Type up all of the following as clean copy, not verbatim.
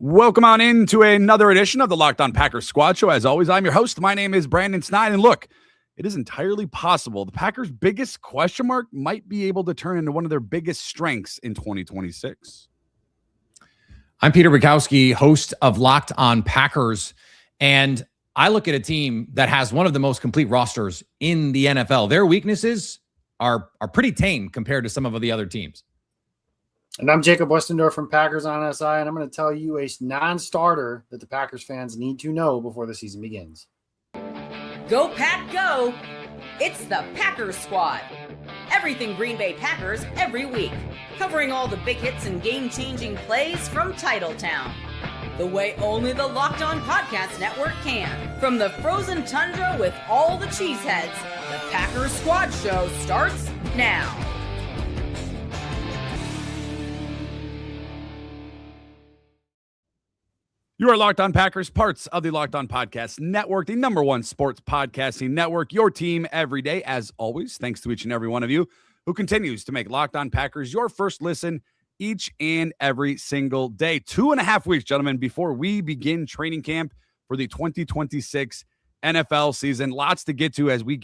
Welcome on into another edition of the Locked On Packers Squad Show. As always, I'm your host. My name is Brandon Sneide. And look, it is entirely possible the Packers' biggest question mark might be able to turn into one of their biggest strengths in 2026. I'm Peter Bukowski, host of Locked On Packers. And I look at a team that has one of the most complete rosters in the NFL. Their weaknesses are pretty tame compared to some of the other teams. And I'm Jacob Westendorf from Packers on SI, and I'm going to tell you a non-starter that the Packers fans need to know before the season begins. Go Pack Go! It's the Packers Squad. Everything Green Bay Packers every week, covering all the big hits and game-changing plays from Titletown. The way only the Locked On Podcast Network can. From the frozen tundra with all the cheeseheads, the Packers Squad Show starts now. You are Locked On Packers, parts of the Locked On Podcast Network, the number one sports podcasting network, your team every day. As always, thanks to each and every one of you who continues to make Locked On Packers your first listen each and every single day. 2.5 weeks, gentlemen, before we begin training camp for the 2026 NFL season. Lots to get to as we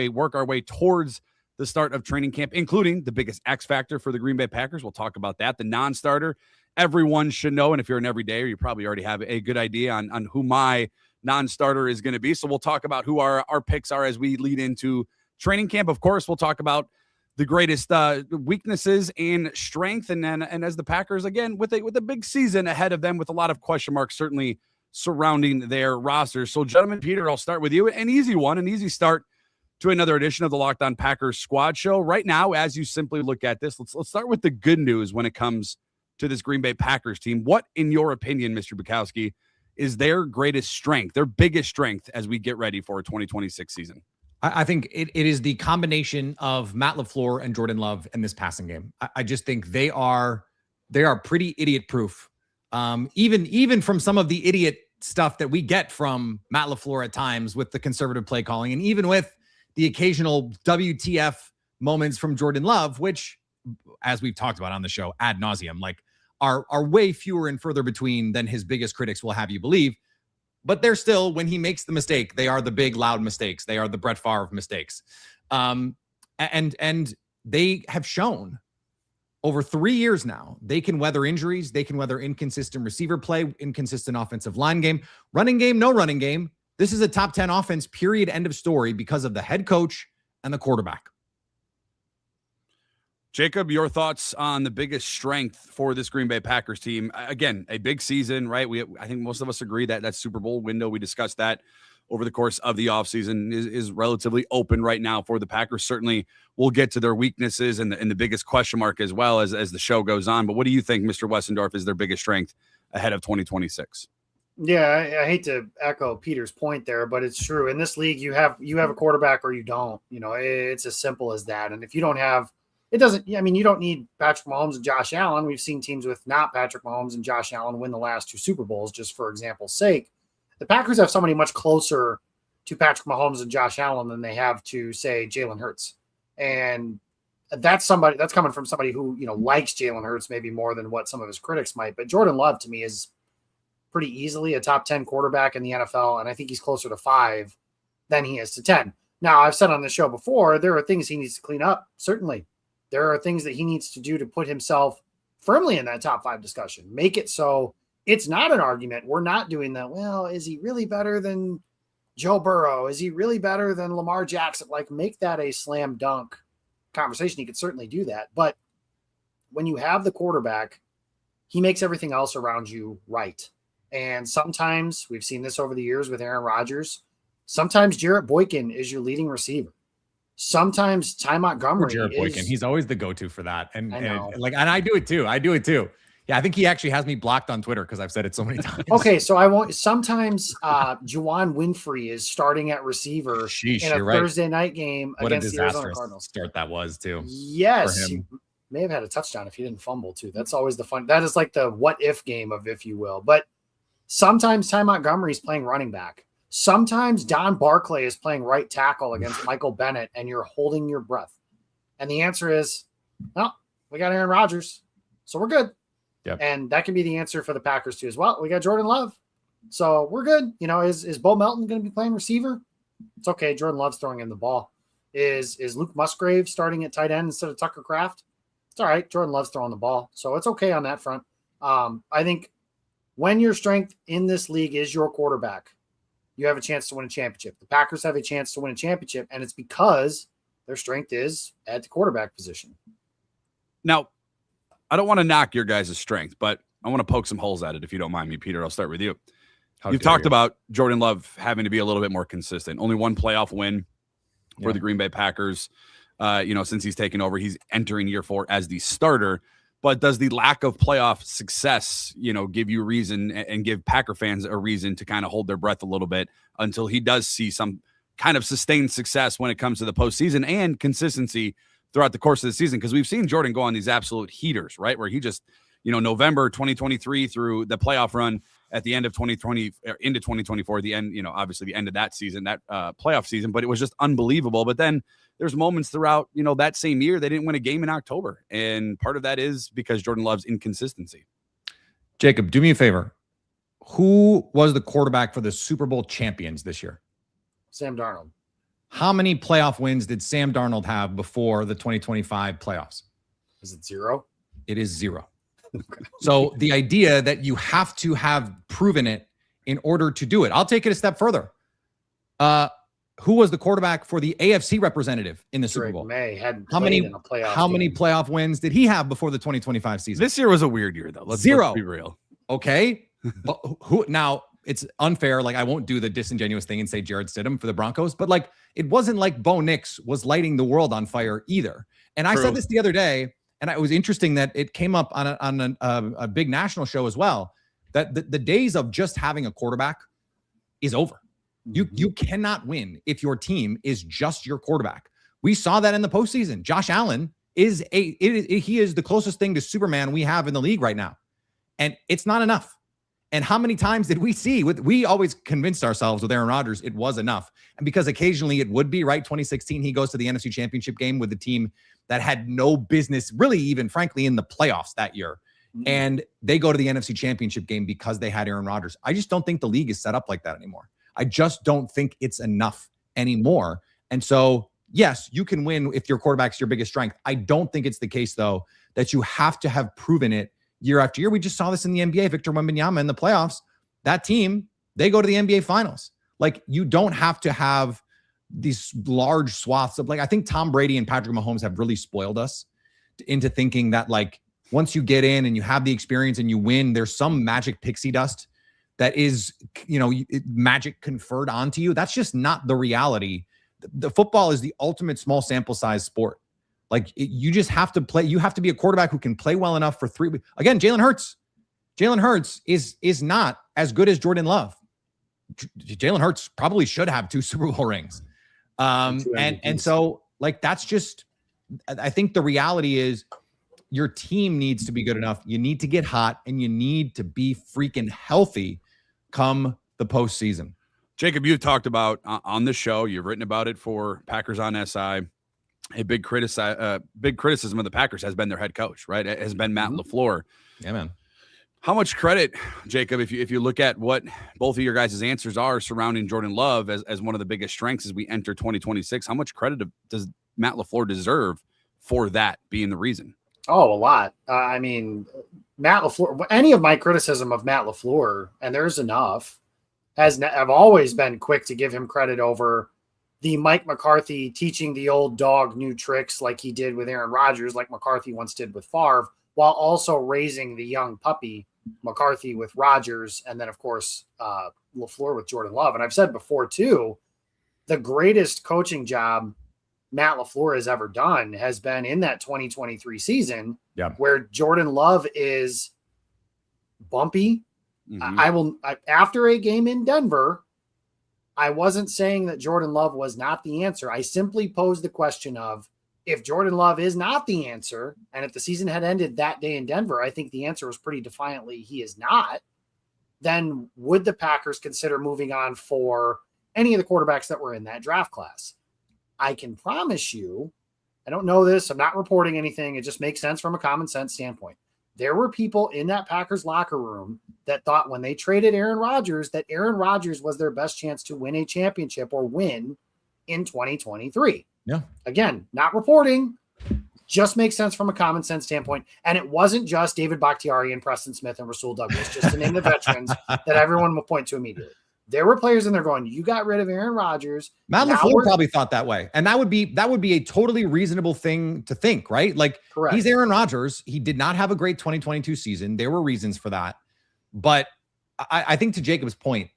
work our way towards the start of training camp, including the biggest X factor for the Green Bay Packers. We'll talk about that. The non-starter everyone should know, and if you're an everydayer, you probably already have a good idea on who my non-starter is going to be. So we'll talk about who our picks are as we lead into training camp. Of course, we'll talk about the greatest weaknesses and strength, and as the Packers, again, with a big season ahead of them, with a lot of question marks certainly surrounding their rosters. So, gentlemen, Peter, I'll start with you. An easy start to another edition of the Locked On Packers Squad Show. Right now, as you simply look at this, let's start with the good news when it comes to this Green Bay Packers team. What, in your opinion, Mr. Bukowski, is their greatest strength, their biggest strength as we get ready for a 2026 season? I think it is the combination of Matt LaFleur and Jordan Love in this passing game. I just think they are pretty idiot-proof. Even from some of the idiot stuff that we get from Matt LaFleur at times with the conservative play calling, and even with the occasional WTF moments from Jordan Love, which, as we've talked about on the show ad nauseum, are way fewer and further between than his biggest critics will have you believe. But they're still, when he makes the mistake, they are the big, loud mistakes. They are the Brett Favre mistakes. And they have shown over 3 years now, they can weather injuries. They can weather inconsistent receiver play, inconsistent offensive line game, running game, no running game. This is a top 10 offense, period, end of story, because of the head coach and the quarterback. Jacob, your thoughts on the biggest strength for this Green Bay Packers team? Again, a big season, right? I think most of us agree that Super Bowl window, we discussed that over the course of the offseason, is relatively open right now for the Packers. Certainly, we'll get to their weaknesses and the biggest question mark as well as the show goes on. But what do you think, Mr. Westendorf, is their biggest strength ahead of 2026? Yeah, I hate to echo Peter's point there, but it's true. In this league, you have a quarterback or you don't. It's as simple as that. And if you don't have, you don't need Patrick Mahomes and Josh Allen. We've seen teams with not Patrick Mahomes and Josh Allen win the last 2 Super Bowls, just for example's sake. The Packers have somebody much closer to Patrick Mahomes and Josh Allen than they have to, say, Jalen Hurts. And that's coming from somebody who, likes Jalen Hurts maybe more than what some of his critics might. But Jordan Love, to me, is pretty easily a top 10 quarterback in the NFL, and I think he's closer to 5 than he is to 10. Now, I've said on the show before, there are things he needs to clean up, certainly. There are things that he needs to do to put himself firmly in that top 5 discussion. Make it so it's not an argument. We're not doing that. Well, is he really better than Joe Burrow? Is he really better than Lamar Jackson? Make that a slam dunk conversation. He could certainly do that. But when you have the quarterback, he makes everything else around you right. And sometimes, we've seen this over the years with Aaron Rodgers, sometimes Jarrett Boykin is your leading receiver. Sometimes Ty Montgomery Jarrett Boykin. He's always the go-to for that. And I do it too. Yeah, I think he actually has me blocked on Twitter because I've said it so many times. Okay, so I won't. Sometimes Juwan Winfrey is starting at receiver in a Thursday night game against the Arizona Cardinals. Start that was too. Yes, he may have had a touchdown if he didn't fumble too. That's always the fun. That is like the what if game of, if you will. But sometimes Ty Montgomery is playing running back. Sometimes Don Barclay is playing right tackle against Michael Bennett, and you're holding your breath. And the answer is, well, we got Aaron Rodgers, so we're good. Yep. And that can be the answer for the Packers too as well. We got Jordan Love. So we're good. You know, is Bo Melton going to be playing receiver? It's okay. Jordan Love's throwing in the ball. Is Luke Musgrave starting at tight end instead of Tucker Kraft? It's all right. Jordan Love's throwing the ball. So it's okay on that front. I think when your strength in this league is your quarterback, you have a chance to win a championship. The Packers have a chance to win a championship, and it's because their strength is at the quarterback position. Now, I don't want to knock your guys' strength, but I want to poke some holes at it, if you don't mind me, Peter. I'll start with you. You've talked about Jordan Love having to be a little bit more consistent. Only one playoff win for the Green Bay Packers. Since he's taken over, he's entering year 4 as the starter. But does the lack of playoff success, give you reason and give Packer fans a reason to kind of hold their breath a little bit until he does see some kind of sustained success when it comes to the postseason and consistency throughout the course of the season? Because we've seen Jordan go on these absolute heaters, right? Where he just, November 2023 through the playoff run at the end of 2020 into 2024, the end, obviously the end of that season, that playoff season, but it was just unbelievable. But then there's moments throughout, that same year, they didn't win a game in October. And part of that is because Jordan Love's inconsistency. Jacob, do me a favor. Who was the quarterback for the Super Bowl champions this year? Sam Darnold. How many playoff wins did Sam Darnold have before the 2025 playoffs? Is it 0? It is 0. So the idea that you have to have proven it in order to do it. I'll take it a step further. Who was the quarterback for the AFC representative in the Super Bowl? May hadn't How many in a playoff How game. many playoff wins did he have before the 2025 season? This year was a weird year, though. Let's 0. be real. Okay. But who now? It's unfair. Like, I won't do the disingenuous thing and say Jared Stidham for the Broncos, but like, it wasn't like Bo Nix was lighting the world on fire either. And I said this the other day, and it was interesting that it came up on a big national show as well, that the days of just having a quarterback is over. You cannot win if your team is just your quarterback. We saw that in the postseason. Josh Allen is he is the closest thing to Superman we have in the league right now. And it's not enough. And how many times did we see we always convinced ourselves with Aaron Rodgers it was enough. And because occasionally it would be, right? 2016, he goes to the NFC Championship game with the team that had no business, really even frankly, in the playoffs that year. And they go to the NFC Championship game because they had Aaron Rodgers. I just don't think the league is set up like that anymore. I just don't think it's enough anymore. And so, yes, you can win if your quarterback's your biggest strength. I don't think it's the case, though, that you have to have proven it year after year. We just saw this in the NBA. Victor Wembanyama in the playoffs, that team, they go to the NBA finals. Like, you don't have to have these large swaths of, like, I think Tom Brady and Patrick Mahomes have really spoiled us into thinking that, like, once you get in and you have the experience and you win, there's some magic pixie dust that is, magic conferred onto you. That's just not the reality. The football is the ultimate small sample size sport. Like, you just have to play. You have to be a quarterback who can play well enough for 3 weeks. Again, Jalen Hurts is not as good as Jordan Love. Jalen Hurts probably should have 2 Super Bowl rings. And so, like, that's just, I think the reality is your team needs to be good enough. You need to get hot and you need to be freaking healthy come the postseason. Jacob, you've talked about on the show, you've written about it for Packers on SI. A big criticism of the Packers has been their head coach, right? It has been Matt LaFleur. Yeah, man. How much credit, Jacob, if you look at what both of your guys' answers are surrounding Jordan Love as one of the biggest strengths as we enter 2026, how much credit does Matt LaFleur deserve for that being the reason? Oh, a lot. I mean, Matt LaFleur, any of my criticism of Matt LaFleur, and there's enough, I've always been quick to give him credit over the Mike McCarthy teaching the old dog new tricks like he did with Aaron Rodgers, like McCarthy once did with Favre, while also raising the young puppy, McCarthy with Rodgers, and then, of course, LaFleur with Jordan Love. And I've said before, too, the greatest coaching job Matt LaFleur has ever done has been in that 2023 season, where Jordan Love is bumpy. After a game in Denver, I wasn't saying that Jordan Love was not the answer. I simply posed the question of, if Jordan Love is not the answer, and if the season had ended that day in Denver, I think the answer was pretty defiantly he is not, then would the Packers consider moving on for any of the quarterbacks that were in that draft class? I can promise you, I don't know this, I'm not reporting anything, it just makes sense from a common sense standpoint. there were people in that Packers locker room that thought when they traded Aaron Rodgers that Aaron Rodgers was their best chance to win a championship or win in 2023. Yeah. Again, not reporting, just makes sense from a common sense standpoint. And it wasn't just David Bakhtiari and Preston Smith and Rasul Douglas, just to name the veterans that everyone will point to immediately. There were players in there going, you got rid of Aaron Rodgers. Matt LaFleur probably thought that way. And that would be a totally reasonable thing to think, right? Like, correct. He's Aaron Rodgers. He did not have a great 2022 season. There were reasons for that. But I think to Jacob's point,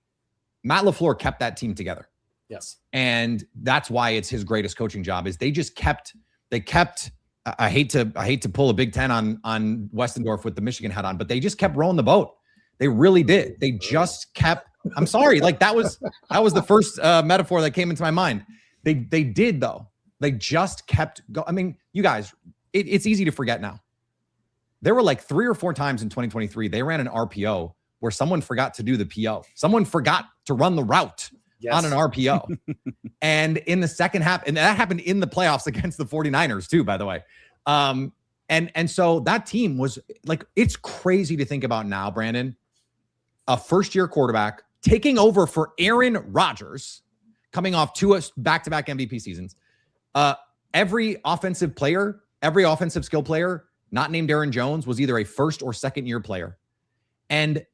Matt LaFleur kept that team together. Yes. And that's why it's his greatest coaching job is they kept, I hate to pull a Big Ten on Westendorf with the Michigan hat on, but they just kept rowing the boat. They really did. They just kept, I'm sorry. Like that was the first metaphor that came into my mind. They did though. They just kept going. I mean, you guys, it's easy to forget now. There were like 3 or 4 times in 2023, they ran an RPO where someone forgot to do the PO. Someone forgot to run the route on an RPO. And in the second half, and that happened in the playoffs against the 49ers too, by the way. And so that team was like, it's crazy to think about now, Brandon, a first-year quarterback taking over for Aaron Rodgers, coming off 2 back-to-back MVP seasons. Every offensive player, every offensive skill player, not named Aaron Jones, was either a first or second-year player. And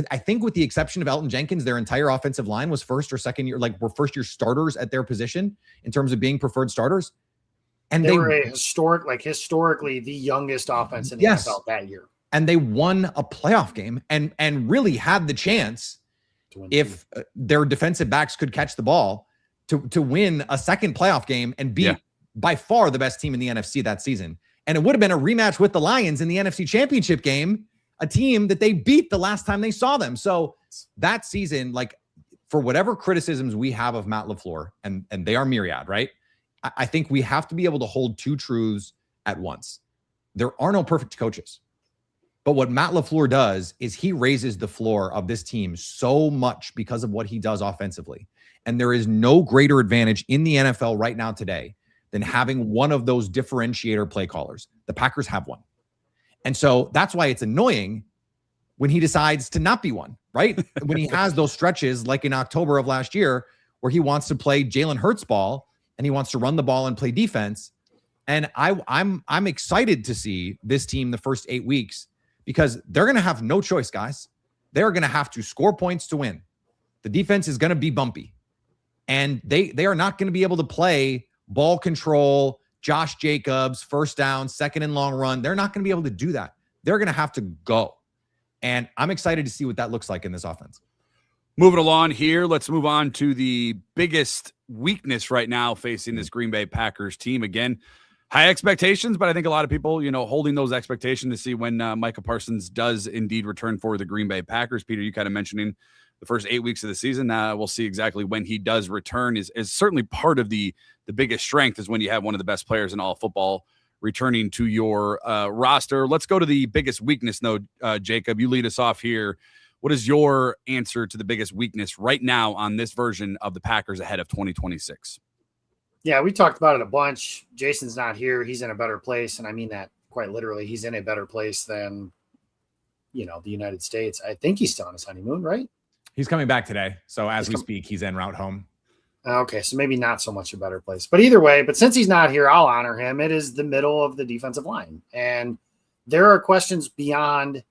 I think with the exception of Elton Jenkins, their entire offensive line was first or second year, like were first-year starters at their position in terms of being preferred starters. And they were historically the youngest offense in the NFL that year. And they won a playoff game and really had the chance, if their defensive backs could catch the ball, to win a second playoff game and be by far the best team in the NFC that season. And it would have been a rematch with the Lions in the NFC Championship game, a team that they beat the last time they saw them. So that season, like, for whatever criticisms we have of Matt LaFleur, and they are myriad, right? I think we have to be able to hold 2 truths at once. There are no perfect coaches. But what Matt LaFleur does is he raises the floor of this team so much because of what he does offensively. And there is no greater advantage in the NFL right now today than having one of those differentiator play callers. The Packers have one. And so that's why it's annoying when he decides to not be one, right? When he has those stretches like in October of last year where he wants to play Jalen Hurts ball and he wants to run the ball and play defense. And I'm excited to see this team the first 8 weeks because they're going to have no choice, guys. They're going to have to score points to win. The defense is going to be bumpy. And they are not going to be able to play ball control, Josh Jacobs, first down, second and long run. They're not going to be able to do that. They're going to have to go. And I'm excited to see what that looks like in this offense. Moving along here, let's move on to the biggest weakness right now facing this Green Bay Packers team. Again, high expectations, but I think a lot of people, holding those expectations to see when Micah Parsons does indeed return for the Green Bay Packers. Peter, you kind of mentioning the first 8 weeks of the season. We'll see exactly when he does return is certainly part of the biggest strength is when you have one of the best players in all football returning to your roster. Let's go to the biggest weakness, though, Jacob. You lead us off here. What is your answer to the biggest weakness right now on this version of the Packers ahead of 2026? Yeah, we talked about it a bunch. Jason's not here. He's in a better place. And I mean that quite literally. He's in a better place than, the United States. I think he's still on his honeymoon, right? He's coming back today. So as we speak, he's en route home. Okay, so maybe not so much a better place. But either way, since he's not here, I'll honor him. It is the middle of the defensive line. And there are questions beyond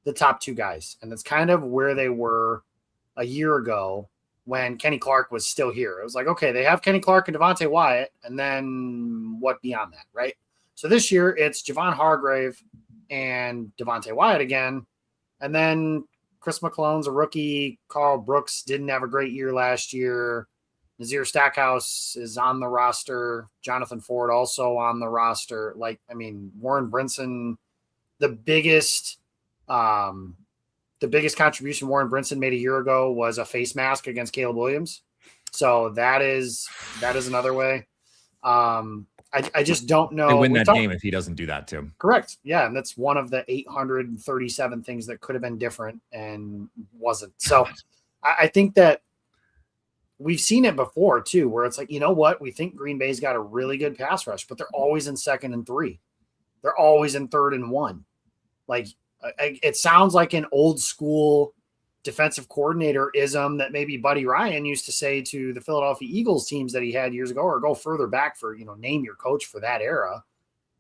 the top 2 guys. And that's kind of where they were a year ago when Kenny Clark was still here. It was like, okay, they have Kenny Clark and Devontae Wyatt, and then what beyond that, right? So this year it's Javon Hargrave and Devontae Wyatt again. And then Chris McClellan's a rookie. Carl Brooks didn't have a great year last year. Nazir Stackhouse is on the roster. Jonathan Ford also on the roster. Warren Brinson, the biggest contribution Warren Brinson made a year ago was a face mask against Caleb Williams. So that is another way. I just don't know. They win that game if he doesn't do that too. Correct. Yeah. And that's one of the 837 things that could have been different and wasn't. So I think that we've seen it before too, where it's like, you know what? We think Green Bay's got a really good pass rush, but they're always in 2nd and 3. They're always in 3rd and 1. Like it sounds like an old school defensive coordinator ism that maybe Buddy Ryan used to say to the Philadelphia Eagles teams that he had years ago, or go further back for, name your coach for that era.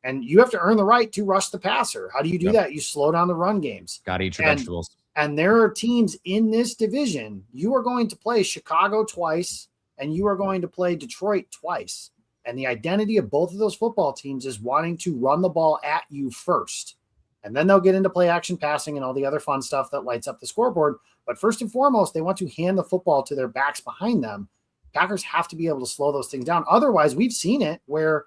And you have to earn the right to rush the passer. How do you do that? You slow down the run games. Got to eat your vegetables. And there are teams in this division. You are going to play Chicago twice, and you are going to play Detroit twice. And the identity of both of those football teams is wanting to run the ball at you first. And then they'll get into play action passing and all the other fun stuff that lights up the scoreboard. But first and foremost, they want to hand the football to their backs behind them. Packers have to be able to slow those things down. Otherwise, we've seen it where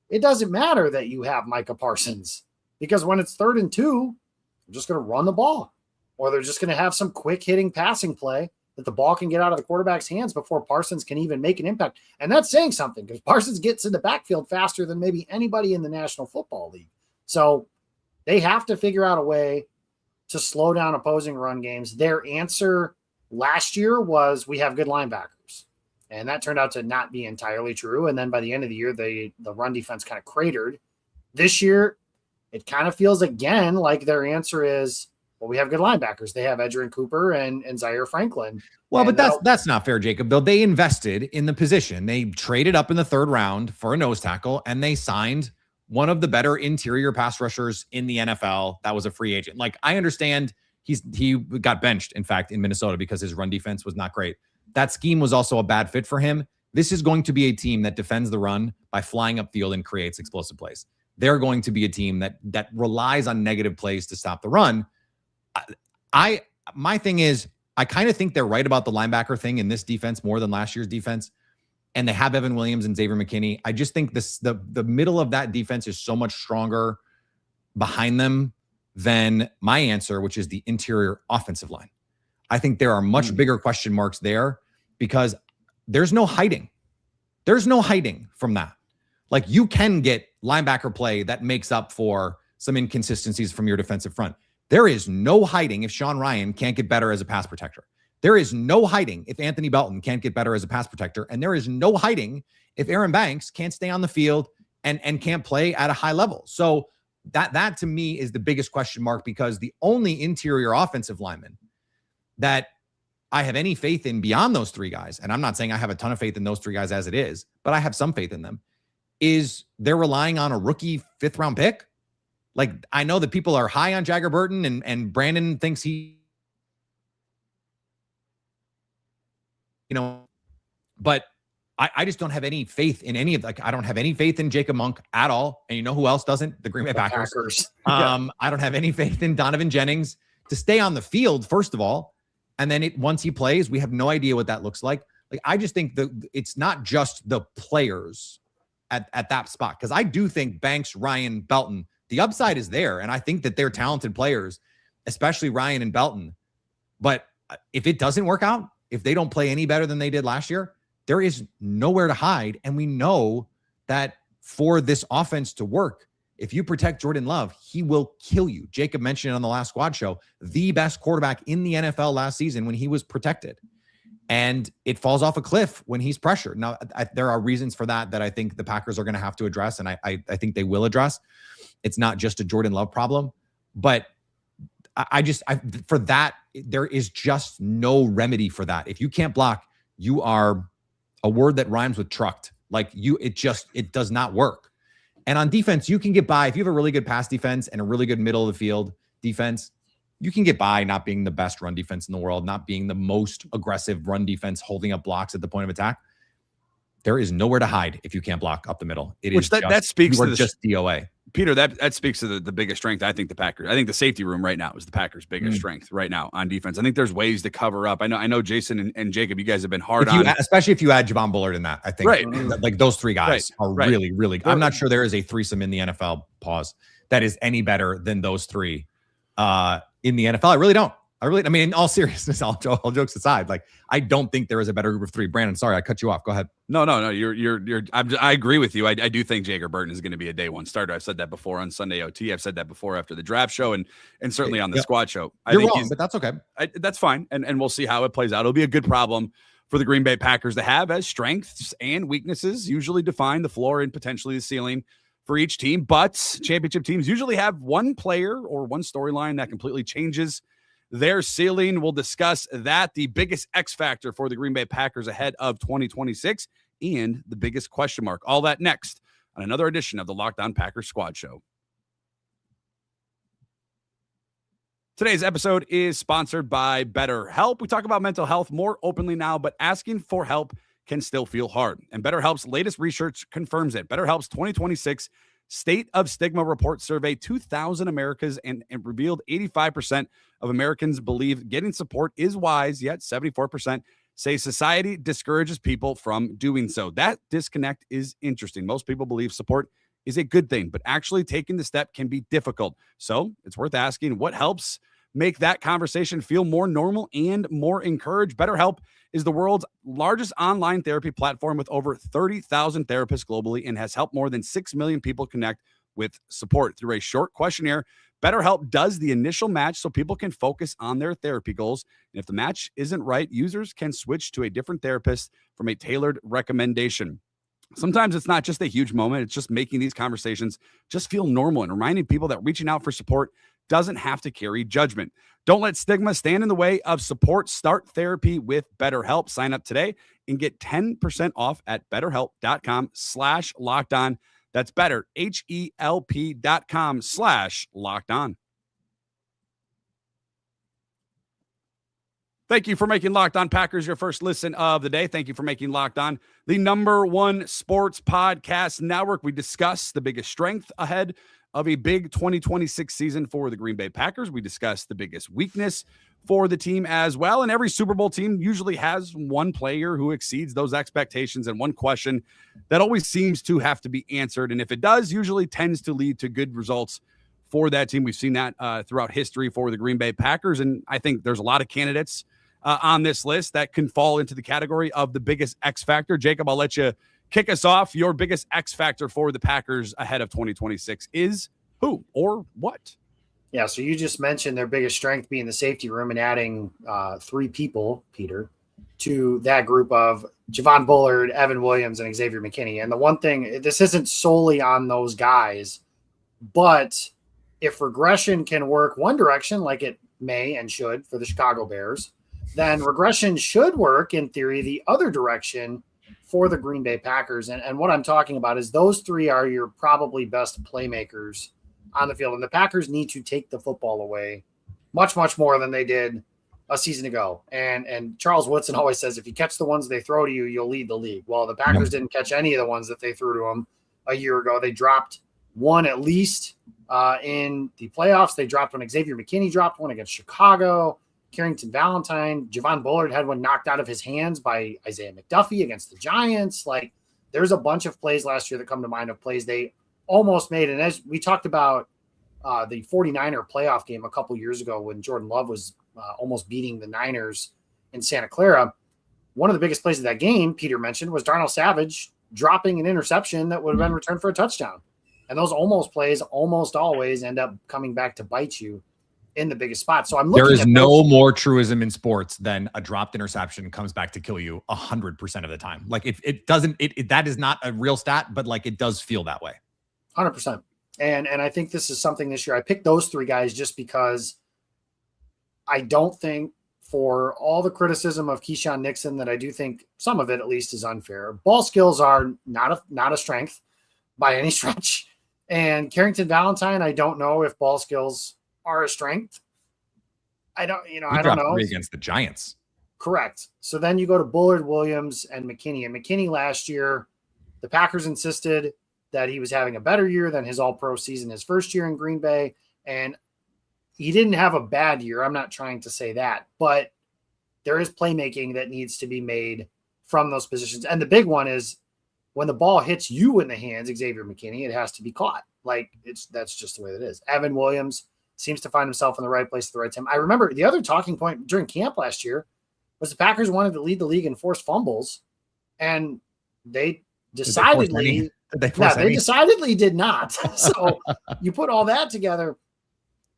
it doesn't matter that you have Micah Parsons, because when it's 3rd and 2, they're just going to run the ball, or they're just going to have some quick hitting passing play that the ball can get out of the quarterback's hands before Parsons can even make an impact. And that's saying something, because Parsons gets in the backfield faster than maybe anybody in the National Football League. So they have to figure out a way to slow down opposing run games. Their answer last year was, we have good linebackers. And that turned out to not be entirely true. And then by the end of the year, the run defense kind of cratered. This year, it kind of feels again like their answer is, well, we have good linebackers. They have Edgerrin Cooper and Zaire Franklin. Well, but that's not fair, Jacob. Though they invested in the position. They traded up in the 3rd round for a nose tackle, and they signed one of the better interior pass rushers in the NFL. That was a free agent. Like, I understand he got benched, in fact, in Minnesota because his run defense was not great. That scheme was also a bad fit for him. This is going to be a team that defends the run by flying upfield and creates explosive plays. They're going to be a team that relies on negative plays to stop the run. My thing is, I kind of think they're right about the linebacker thing in this defense more than last year's defense. And they have Evan Williams and Xavier McKinney. I just think the middle of that defense is so much stronger behind them than my answer, which is the interior offensive line. I think there are much bigger question marks there because there's no hiding. There's no hiding from that. Like, you can get linebacker play that makes up for some inconsistencies from your defensive front. There is no hiding if Sean Ryan can't get better as a pass protector. There is no hiding if Anthony Belton can't get better as a pass protector. And there is no hiding if Aaron Banks can't stay on the field and can't play at a high level. So that to me is the biggest question mark, because the only interior offensive lineman that I have any faith in beyond those 3 guys, and I'm not saying I have a ton of faith in those 3 guys as it is, but I have some faith in them, is they're relying on a rookie 5th round pick. Like, I know that people are high on Jagger Burton and Brandon thinks but I just don't have any faith in any of, like, I don't have any faith in Jacob Monk at all. And you know who else doesn't? The Green Bay Packers. I don't have any faith in Donovan Jennings to stay on the field, first of all. And then once he plays, we have no idea what that looks like. Like, I just think it's not just the players at that spot. Because I do think Banks, Ryan, Belton, the upside is there. And I think that they're talented players, especially Ryan and Belton. But if it doesn't work out, if they don't play any better than they did last year, there is nowhere to hide. And we know that for this offense to work, if you protect Jordan Love, he will kill you. Jacob mentioned it on the last squad show, the best quarterback in the NFL last season when he was protected. And it falls off a cliff when he's pressured. Now, there are reasons for that I think the Packers are going to have to address, and I think they will address. It's not just a Jordan Love problem, but for that, there is just no remedy for that. If you can't block, you are a word that rhymes with trucked. Like, it does not work. And on defense, you can get by. If you have a really good pass defense and a really good middle of the field defense, you can get by not being the best run defense in the world, not being the most aggressive run defense, holding up blocks at the point of attack. There is nowhere to hide if you can't block up the middle. That speaks to just DOA. Peter, that speaks to the biggest strength. I think the safety room right now is the Packers' biggest strength right now on defense. I think there's ways to cover up. I know Jason and Jacob, you guys have been hard on, especially if you add Javon Bullard in that. I think like those 3 guys are really, really good. I'm not sure there is a threesome in the NFL that is any better than those 3 in the NFL. I really don't. I mean, in all seriousness, all jokes aside, like, I don't think there is a better group of 3. Brandon, sorry, I cut you off. Go ahead. No. I agree with you. I do think Jager Burton is going to be a day 1 starter. I've said that before on Sunday OT. I've said that before after the draft show and certainly on the squad show. You're wrong, but that's okay. That's fine. And we'll see how it plays out. It'll be a good problem for the Green Bay Packers to have, as strengths and weaknesses usually define the floor and potentially the ceiling for each team, but championship teams usually have one player or one storyline that completely changes their ceiling. We'll discuss that, the biggest X factor for the Green Bay Packers ahead of 2026, and the biggest question mark. All that next on another edition of the Locked On Packers Squad Show. Today's episode is sponsored by Betterhelp. We talk about mental health more openly now, but asking for help can still feel hard. And BetterHelp's latest research confirms it. BetterHelp's 2026 State of Stigma Report surveyed 2,000 Americans and revealed 85% of Americans believe getting support is wise, yet 74% say society discourages people from doing so. That disconnect is interesting. Most people believe support is a good thing, but actually taking the step can be difficult. So it's worth asking what helps make that conversation feel more normal and more encouraged. BetterHelp is the world's largest online therapy platform with over 30,000 therapists globally and has helped more than 6 million people connect with support. Through a short questionnaire, BetterHelp does the initial match so people can focus on their therapy goals. And if the match isn't right, users can switch to a different therapist from a tailored recommendation. Sometimes it's not just a huge moment. It's just making these conversations just feel normal and reminding people that reaching out for support doesn't have to carry judgment. Don't let stigma stand in the way of support. Start therapy with BetterHelp. Sign up today and get 10% off at betterhelp.com/lockedon. That's better, HELP.com/lockedon. Thank you for making Locked On Packers your first listen of the day. Thank you for making Locked On the #1 sports podcast network. We discuss the biggest strength ahead of a big 2026 season for the Green Bay Packers. We discuss the biggest weakness for the team as well. And every Super Bowl team usually has one player who exceeds those expectations and one question that always seems to have to be answered. And if it does, usually tends to lead to good results for that team. We've seen that throughout history for the Green Bay Packers. And I think there's a lot of candidates on this list that can fall into the category of the biggest X factor. Jacob, I'll let you kick us off. Your biggest X factor for the Packers ahead of 2026 is who or what? Yeah, so you just mentioned their biggest strength being the safety room and adding 3 people, Peter, to that group of Javon Bullard, Evan Williams, and Xavier McKinney. And the one thing, this isn't solely on those guys, but if regression can work one direction, like it may and should for the Chicago Bears, then regression should work, in theory, the other direction for the Green Bay Packers. And what I'm talking about is those 3 are your probably best playmakers on the field. And the Packers need to take the football away much, much more than they did a season ago. And Charles Woodson always says, if you catch the ones they throw to you, you'll lead the league. Well, the Packers didn't catch any of the ones that they threw to them a year ago. They dropped one at least in the playoffs. They dropped one. Xavier McKinney dropped one against Chicago. Carrington Valentine, Javon Bullard had one knocked out of his hands by Isaiah McDuffie against the Giants. Like, there's a bunch of plays last year that come to mind of plays they almost made. And as we talked about the 49er playoff game a couple years ago when Jordan Love was almost beating the Niners in Santa Clara, one of the biggest plays of that game, Peter mentioned, was Darnell Savage dropping an interception that would have been returned for a touchdown. And those almost plays almost always end up coming back to bite you in the biggest spot. So I'm looking There is no more truism in sports than a dropped interception comes back to kill you 100% of the time. Like it doesn't, that is not a real stat, but like it does feel that way. 100%. And I think this is something this year. I picked those 3 guys just because I don't think, for all the criticism of Keyshawn Nixon, that I do think some of it at least is unfair. Ball skills are not a strength by any stretch. And Carrington Valentine, I don't know if ball skills are a strength. I don't know. 3 against the Giants. Correct. So then you go to Bullard, Williams, and McKinney. And McKinney last year, the Packers insisted that he was having a better year than his all-pro season his first year in Green Bay. And he didn't have a bad year. I'm not trying to say that. But there is playmaking that needs to be made from those positions. And the big one is when the ball hits you in the hands, Xavier McKinney, it has to be caught. Like, that's just the way it is. Evan Williams seems to find himself in the right place at the right time. I remember the other talking point during camp last year was the Packers wanted to lead the league in forced fumbles, and they decidedly did not. So you put all that together.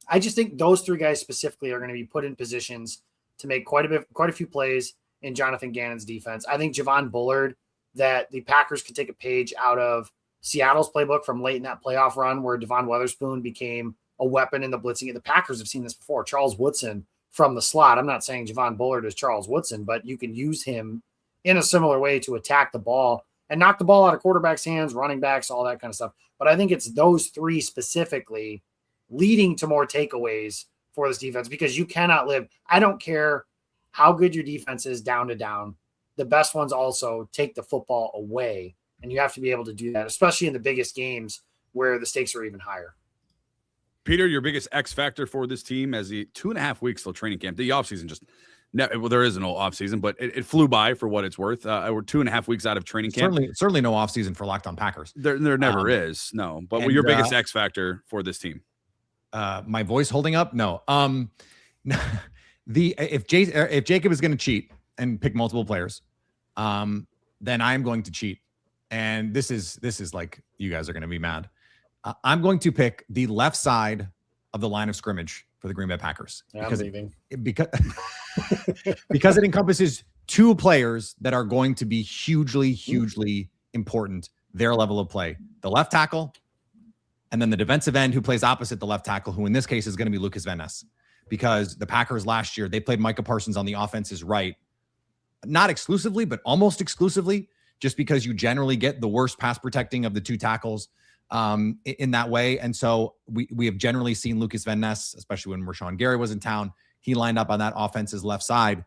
I just think those 3 guys specifically are going to be put in positions to make quite a few plays in Jonathan Gannon's defense. I think Javon Bullard, that the Packers could take a page out of Seattle's playbook from late in that playoff run where Devon Witherspoon became a weapon in the blitzing. The Packers have seen this before. Charles Woodson from the slot. I'm not saying Javon Bullard is Charles Woodson, but you can use him in a similar way to attack the ball and knock the ball out of quarterbacks' hands, running backs, all that kind of stuff. But I think it's those three specifically leading to more takeaways for this defense, because you cannot live. I don't care how good your defense is down to down. The best ones also take the football away, and you have to be able to do that, especially in the biggest games where the stakes are even higher. Peter, your biggest X factor for this team as the 2.5 weeks till training camp. The offseason just well, there is no offseason, but it flew by for what it's worth. We're 2.5 weeks out of training camp. Certainly no offseason for Locked On Packers. There never is. No. But your biggest X factor for this team? My voice holding up? No. If Jacob is going to cheat and pick multiple players, then I'm going to cheat. And this is like, you guys are going to be mad. I'm going to pick the left side of the line of scrimmage for the Green Bay Packers, because it encompasses two players that are going to be hugely important, their level of play. The left tackle, and then the defensive end who plays opposite the left tackle, who in this case is going to be Lucas Van Ness. Because the Packers last year, they played Micah Parsons on the offense's right, not exclusively, but almost exclusively, just because you generally get the worst pass protecting of the two tackles in that way. And so we have generally seen Lucas Van Ness, especially when Rashawn Gary was in town, he lined up on that offense's left side.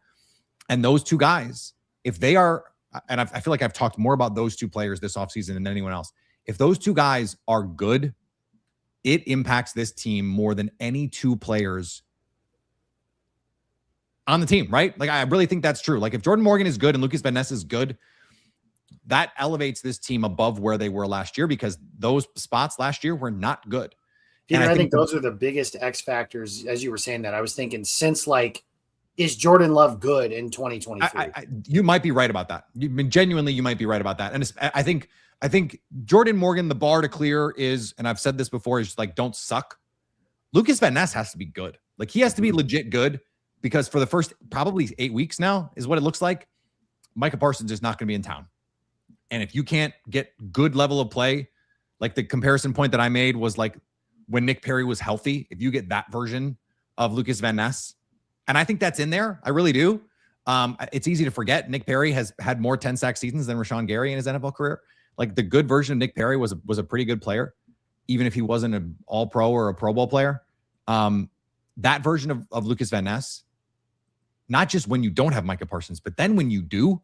And those two guys, if they are, and I feel like I've talked more about those two players this offseason than anyone else. If those two guys are good, it impacts this team more than any two players on the team, right? Like, I really think that's true. Like, if Jordan Morgan is good and Lucas Van Ness is good, that elevates this team above where they were last year, because those spots last year were not good. Peter, I think those are the biggest X factors. As you were saying that, I was thinking, since like, is Jordan Love good in 2023? You might be right about that. Genuinely, you might be right about that. And I think Jordan Morgan, the bar to clear is, and I've said this before, is just like, don't suck. Lucas Van Ness has to be good. Like, he has to be legit good, because for the first probably 8 weeks now is what it looks like, Micah Parsons is not going to be in town. And if you can't get good level of play, like the comparison point that I made was like when Nick Perry was healthy, if you get that version of Lucas Van Ness, and I think that's in there, I really do. It's easy to forget Nick Perry has had more 10-sack seasons than Rashawn Gary in his NFL career. Like, the good version of Nick Perry was a pretty good player, even if he wasn't an all-pro or a Pro Bowl player. That version of Lucas Van Ness, not just when you don't have Micah Parsons, but then when you do,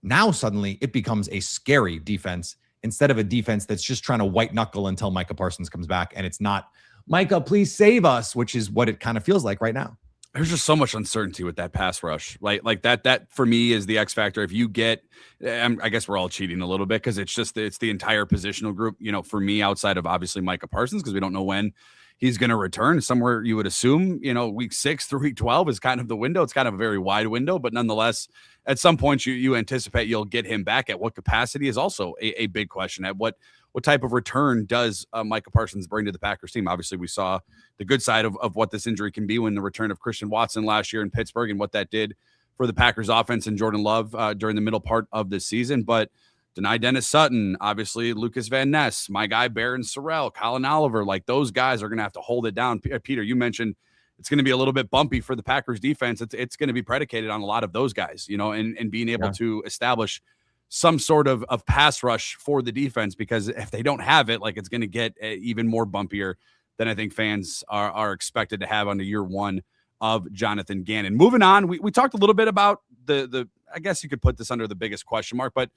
now suddenly it becomes a scary defense instead of a defense that's just trying to white knuckle until Micah Parsons comes back. And it's not, Micah, please save us, which is what it kind of feels like right now. There's just so much uncertainty with that pass rush. Like that for me is the X factor. If you get, I guess we're all cheating a little bit, because it's the entire positional group, for me, outside of obviously Micah Parsons, because we don't know when he's going to return. Somewhere you would assume, week 6 through week 12 is kind of the window. It's kind of a very wide window, but nonetheless, at some point you anticipate you'll get him back. At what capacity is also a big question. At what type of return does Micah Parsons bring to the Packers team? Obviously, we saw the good side of what this injury can be when the return of Christian Watson last year in Pittsburgh and what that did for the Packers offense and Jordan Love during the middle part of the season. But deny Dennis Sutton, obviously Lucas Van Ness, my guy Barron Sorrell, Colin Oliver, like those guys are going to have to hold it down. Peter, you mentioned it's going to be a little bit bumpy for the Packers defense. It's going to be predicated on a lot of those guys, and being able to establish some sort of pass rush for the defense, because if they don't have it, like, it's going to get even more bumpier than I think fans are expected to have on the year one of Jonathan Gannon. Moving on, we talked a little bit about the I guess you could put this under the biggest question mark, but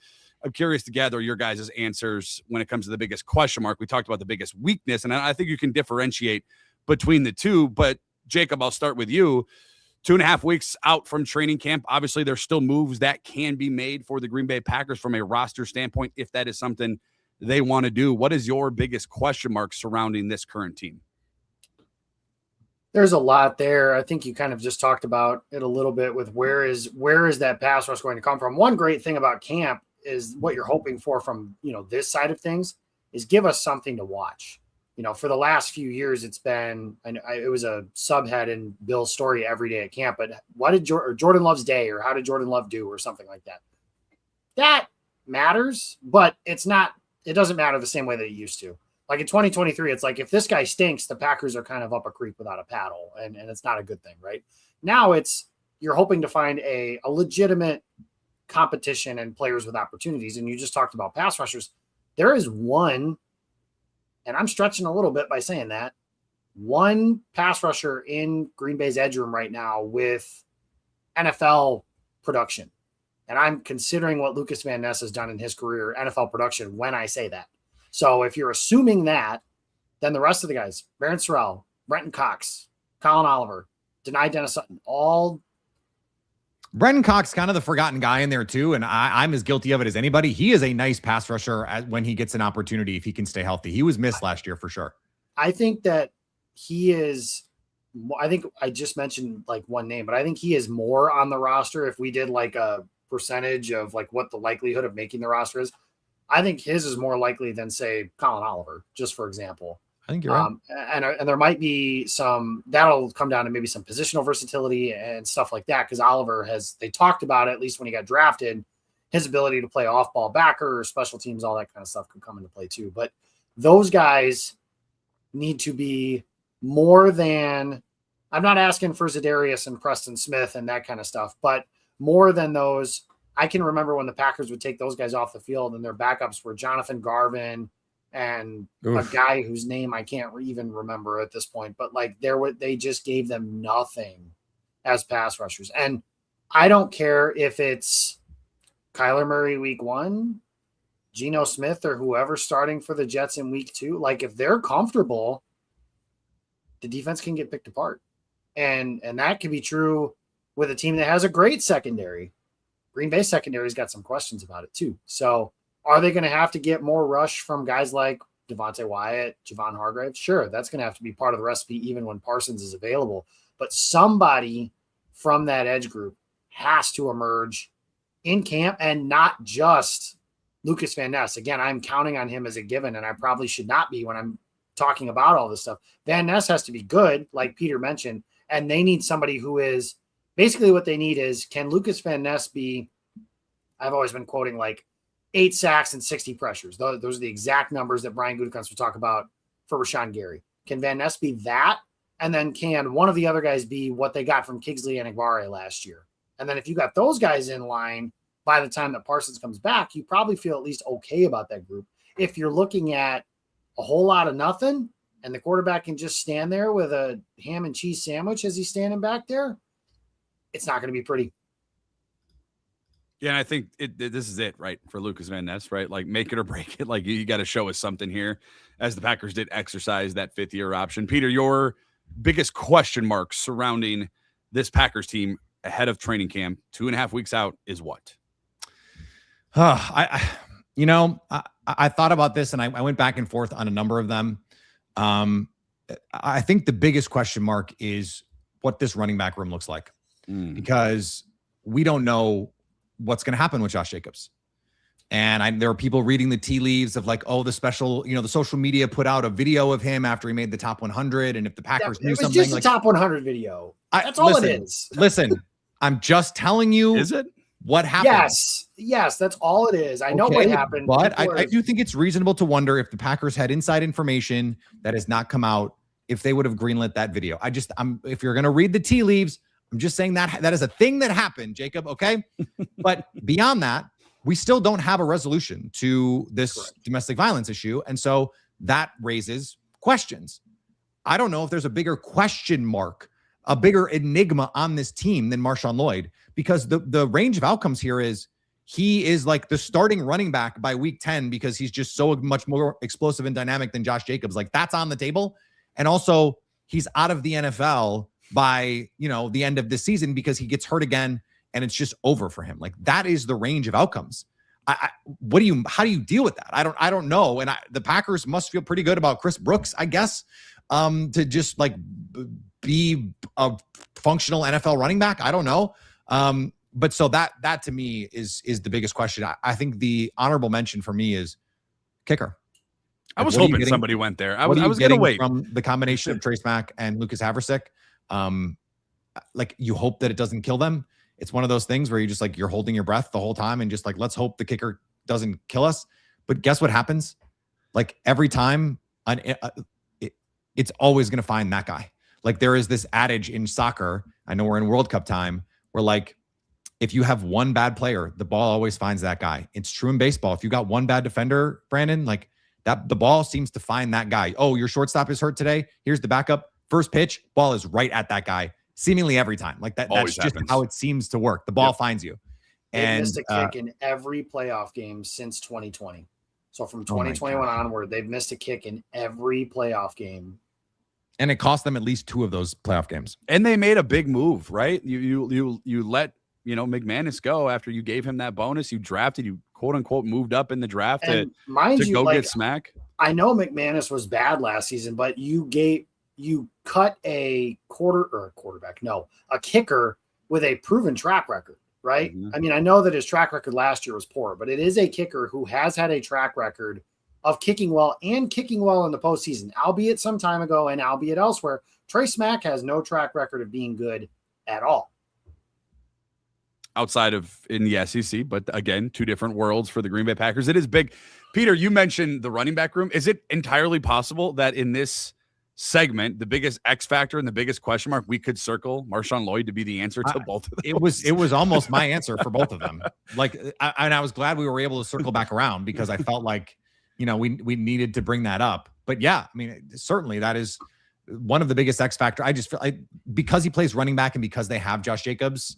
I'm curious to gather your guys' answers when it comes to the biggest question mark. We talked about the biggest weakness, and I think you can differentiate between the two. But Jacob, I'll start with you. 2.5 weeks out from training camp. Obviously, there's still moves that can be made for the Green Bay Packers from a roster standpoint, if that is something they want to do. What is your biggest question mark surrounding this current team? There's a lot there. I think you kind of just talked about it a little bit with where is that pass rush going to come from. One great thing about camp is what you're hoping for from, this side of things is give us something to watch. For the last few years, it's been, it was a subhead in Bill's story every day at camp, but what did Jordan Love's day, or how did Jordan Love do, or something like that? That matters, but it's not it doesn't matter the same way that it used to. Like in 2023, it's like if this guy stinks, the Packers are kind of up a creek without a paddle, and it's not a good thing, right? Now you're hoping to find a legitimate competition and players with opportunities. And you just talked about pass rushers. There is one, and I'm stretching a little bit by saying that, one pass rusher in Green Bay's edge room right now with NFL production. And I'm considering what Lucas Van Ness has done in his career, NFL production, when I say that. So if you're assuming that, then the rest of the guys, Barron Sorrell, Brenton Cox, Colin Oliver, Dennis Sutton, all. Brenton Cox, kind of the forgotten guy in there too, and I'm as guilty of it as anybody. He is a nice pass rusher when he gets an opportunity, if he can stay healthy. He was missed last year for sure. I think that he is, I think I just mentioned like one name, but I think he is more on the roster. If we did like a percentage of like what the likelihood of making the roster is, I think his is more likely than say Colin Oliver, just for example. I think you're right. And there might be some, that'll come down to maybe some positional versatility and stuff like that. Cause Oliver they talked about it, at least when he got drafted, his ability to play off ball backer or special teams, all that kind of stuff could come into play too. But those guys need to be more than, I'm not asking for Za'Darius and Preston Smith and that kind of stuff, but more than those. I can remember when the Packers would take those guys off the field and their backups were Jonathan Garvin and a guy whose name I can't even remember at this point, but like they just gave them nothing as pass rushers. And I don't care if it's Kyler Murray week 1, Geno Smith or whoever starting for the Jets in week 2. Like if they're comfortable, the defense can get picked apart. And that can be true with a team that has a great secondary. Green Bay secondary's got some questions about it too. So are they going to have to get more rush from guys like Devontae Wyatt, Javon Hargrave? Sure, that's going to have to be part of the recipe even when Parsons is available. But somebody from that edge group has to emerge in camp, and not just Lucas Van Ness. Again, I'm counting on him as a given, and I probably should not be when I'm talking about all this stuff. Van Ness has to be good, like Peter mentioned, and they need somebody who is basically what they need is, can Lucas Van Ness be, I've always been quoting like 8 sacks and 60 pressures. Those are the exact numbers that Brian Gutekunst would talk about for Rashawn Gary. Can Van Ness be that? And then can one of the other guys be what they got from Kingsley and Enagbare last year? And then if you got those guys in line by the time that Parsons comes back, you probably feel at least okay about that group. If you're looking at a whole lot of nothing and the quarterback can just stand there with a ham and cheese sandwich as he's standing back there, it's not going to be pretty. Yeah, and I think this is it, right, for Lucas Van Ness, right? Like, make it or break it. Like, you got to show us something here, as the Packers did exercise that 5th-year option. Peter, your biggest question mark surrounding this Packers team ahead of training camp, 2.5 weeks out, is what? I thought about this, and I went back and forth on a number of them. I think the biggest question mark is what this running back room looks like, because we don't know what's going to happen with Josh Jacobs. And there are people reading the tea leaves of like, oh, the social media put out a video of him after he made the top 100. And if the Packers knew something, just like a top 100 video. That's all it is. Listen, I'm just telling you. Is it? What happened? Yes, that's all it is. I know what happened. But I do think it's reasonable to wonder if the Packers had inside information that has not come out, if they would have greenlit that video. If you're going to read the tea leaves, I'm just saying that is a thing that happened, Jacob, okay? But beyond that, we still don't have a resolution to this domestic violence issue. And so that raises questions. I don't know if there's a bigger question mark, a bigger enigma on this team than Marshawn Lloyd, because the range of outcomes here is he is like the starting running back by week 10 because he's just so much more explosive and dynamic than Josh Jacobs. Like, that's on the table. And also he's out of the NFL by, the end of this season because he gets hurt again and it's just over for him. Like, that is the range of outcomes. How do you deal with that? I don't know. And the Packers must feel pretty good about Chris Brooks, I guess, to just like be a functional NFL running back. I don't know. But so that to me is the biggest question. I think the honorable mention for me is kicker. I was hoping somebody went there. I was going to wait. From the combination of Trace Mack and Lucas Haversick, like, you hope that it doesn't kill them. It's one of those things where you just like, you're holding your breath the whole time and just like, let's hope the kicker doesn't kill us. But guess what happens? Like every time, it's always going to find that guy. Like there is this adage in soccer. I know we're in World Cup time where like, if you have one bad player, the ball always finds that guy. It's true in baseball. If you got one bad defender, Brandon, like that, the ball seems to find that guy. Oh, your shortstop is hurt today. Here's the backup. First pitch, ball is right at that guy, seemingly every time. Like that. Always That's happens. just how it seems to work. The ball finds you. They And missed a kick in every playoff game since 2020. So from 2021 onward, they've missed a kick in every playoff game. and it cost them at least 2 of those playoff games. And they made a big move, right? You let McManus go after you gave him that bonus. You drafted, you quote unquote moved up in the draft to go get smack. I know McManus was bad last season, but you cut a kicker with a proven track record, right? Mm-hmm. I mean, I know that his track record last year was poor, but it is a kicker who has had a track record of kicking well in the postseason, albeit some time ago and albeit elsewhere. Trey Smack has no track record of being good at all. Outside of in the SEC, but again, 2 different worlds for the Green Bay Packers. It is big. Peter, you mentioned the running back room. Is it entirely possible that in this segment, the biggest X factor and the biggest question mark, we could circle Marshawn Lloyd to be the answer to both of them? It was almost my answer for both of them. Like, I was glad we were able to circle back around because I felt like, we needed to bring that up. But yeah, I mean, certainly that is one of the biggest X factor. I just feel because he plays running back and because they have Josh Jacobs,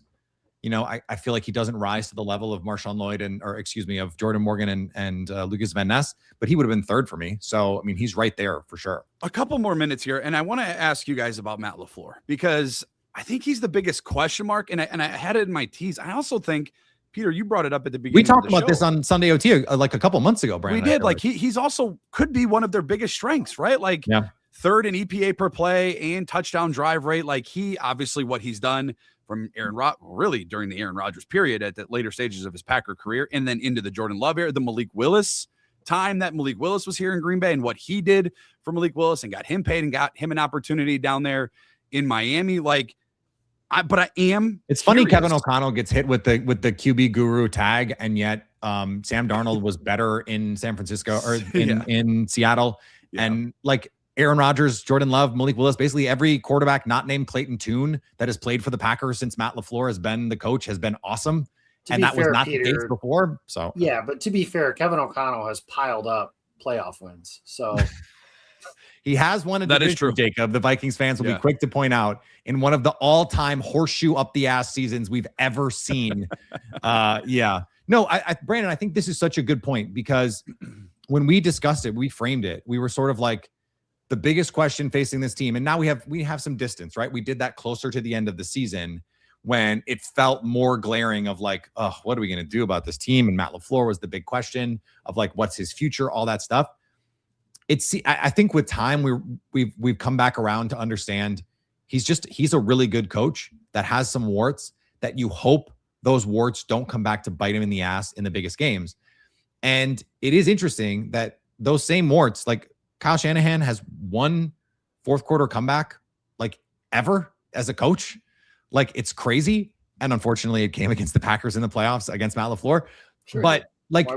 I feel like he doesn't rise to the level of Marshawn Lloyd of Jordan Morgan and Lucas Van Ness, but he would have been 3rd for me. So, I mean, he's right there for sure. A couple more minutes here. And I want to ask you guys about Matt LaFleur because I think he's the biggest question mark. And I had it in my teas. I also think, Peter, you brought it up at the beginning. We talked about this on Sunday OT like a couple months ago, Brandon. We did. Like he's also could be one of their biggest strengths, right? Like 3rd in EPA per play and touchdown drive rate. Like he obviously what he's done from really during the Aaron Rodgers period at the later stages of his Packer career, and then into the Jordan Love era, the Malik Willis time that Malik Willis was here in Green Bay and what he did for Malik Willis and got him paid and got him an opportunity down there in Miami. It's funny Kevin O'Connell gets hit with the QB guru tag, and yet Sam Darnold was better in San Francisco or in Seattle. Yeah. And like Aaron Rodgers, Jordan Love, Malik Willis, basically every quarterback not named Clayton Tune that has played for the Packers since Matt LaFleur has been the coach has been awesome. And that was not the case before. So yeah, but to be fair, Kevin O'Connell has piled up playoff wins. So he has won a division, that is true. Jacob, the Vikings fans will be quick to point out, in one of the all-time horseshoe up the ass seasons we've ever seen. No, Brandon, I think this is such a good point because when we discussed it, we framed it. We were sort of like, the biggest question facing this team, and now we have some distance, right? We did that closer to the end of the season when it felt more glaring of like, oh, what are we going to do about this team? And Matt LaFleur was the big question of like, what's his future, all that stuff. I think with time we've come back around to understand he's a really good coach that has some warts that you hope those warts don't come back to bite him in the ass in the biggest games. And it is interesting that those same warts, like Kyle Shanahan has one 4th quarter comeback like ever as a coach. Like it's crazy. And unfortunately it came against the Packers in the playoffs against Matt LaFleur. Sure, but like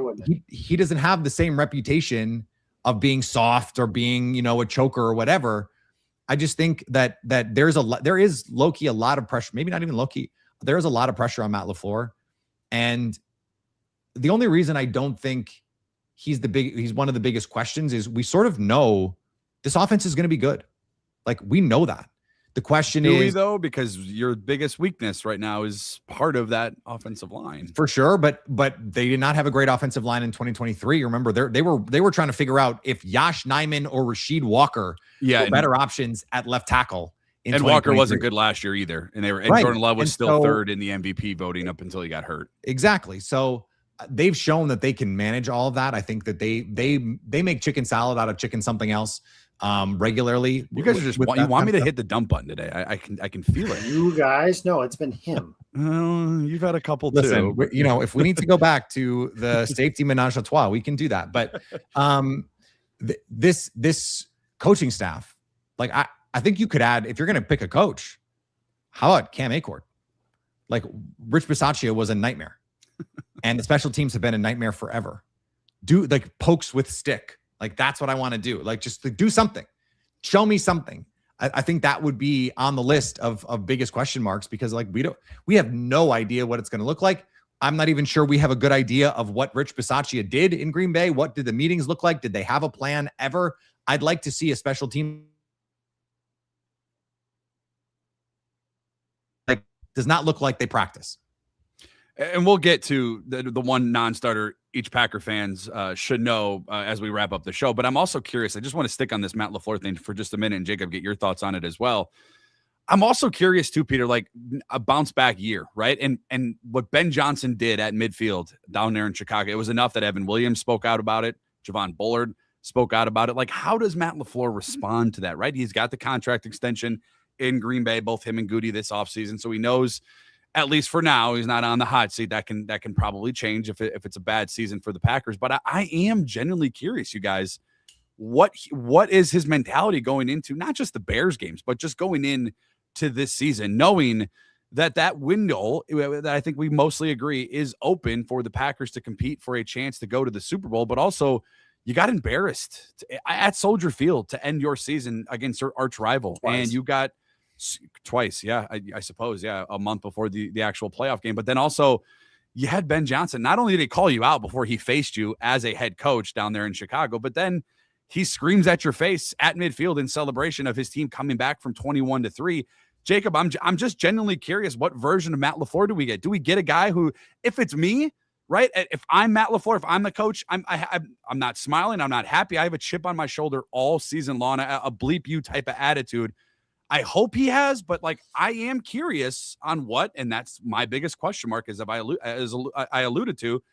he doesn't have the same reputation of being soft or being, a choker or whatever. I just think that there is low-key a lot of pressure, maybe not even low-key. There is a lot of pressure on Matt LaFleur. And the only reason I don't think he's one of the biggest questions is we sort of know this offense is going to be good. Like we know that. The question is, we though, because your biggest weakness right now is part of that offensive line for sure. But they did not have a great offensive line in 2023. Remember, they were trying to figure out if Yosh Nijman or Rasheed Walker were better options at left tackle. And Walker wasn't good last year either. And Jordan Love was still 3rd in the MVP voting up until he got hurt. Exactly. So they've shown that they can manage all of that. I think that they make chicken salad out of chicken something else regularly. You guys are just you want me to hit the dump button today. I can feel it. You guys, no, it's been him. You've had a couple too. But if we need to go back to the safety menage a trois, we can do that. But this coaching staff, like I think you could add, if you're going to pick a coach, how about Cam Achord? Like Rich Bisaccia was a nightmare. And the special teams have been a nightmare forever. do like pokes with stick. Like, that's what I want to do. Like, just to do something. Show me something. I think that would be on the list of biggest question marks, because like we have no idea what it's going to look like. I'm not even sure we have a good idea of what Rich Bisaccia did in Green Bay. What did the meetings look like? Did they have a plan ever? I'd like to see a special team. Like, does not look like they practice. And we'll get to the one non-starter each Packer fans should know as we wrap up the show. But I'm also curious. I just want to stick on this Matt LaFleur thing for just a minute, and Jacob, get your thoughts on it as well. I'm also curious too, Peter, like a bounce back year, right? And what Ben Johnson did at midfield down there in Chicago, it was enough that Evan Williams spoke out about it. Javon Bullard spoke out about it. Like, how does Matt LaFleur respond to that, right? He's got the contract extension in Green Bay, both him and Goody this offseason. So he knows, at least for now, he's not on the hot seat. That can probably change if it's a bad season for the Packers. But I am genuinely curious, you guys, what is his mentality going into not just the Bears games, but just going in to this season, knowing that window that I think we mostly agree is open for the Packers to compete for a chance to go to the Super Bowl, but also you got embarrassed at Soldier Field to end your season against your arch rival. Twice. And you got twice. Yeah, I suppose. Yeah. A month before the actual playoff game. But then also you had Ben Johnson. Not only did he call you out before he faced you as a head coach down there in Chicago, but then he screams at your face at midfield in celebration of his team coming back from 21-3. Jacob, I'm just genuinely curious, what version of Matt LaFleur do we get? Do we get a guy who, if it's me, right? If I'm Matt LaFleur, if I'm the coach, I'm not smiling. I'm not happy. I have a chip on my shoulder all season long, a bleep you type of attitude. I hope he has, but like, I am curious on what, and that's my biggest question mark, as I alluded to,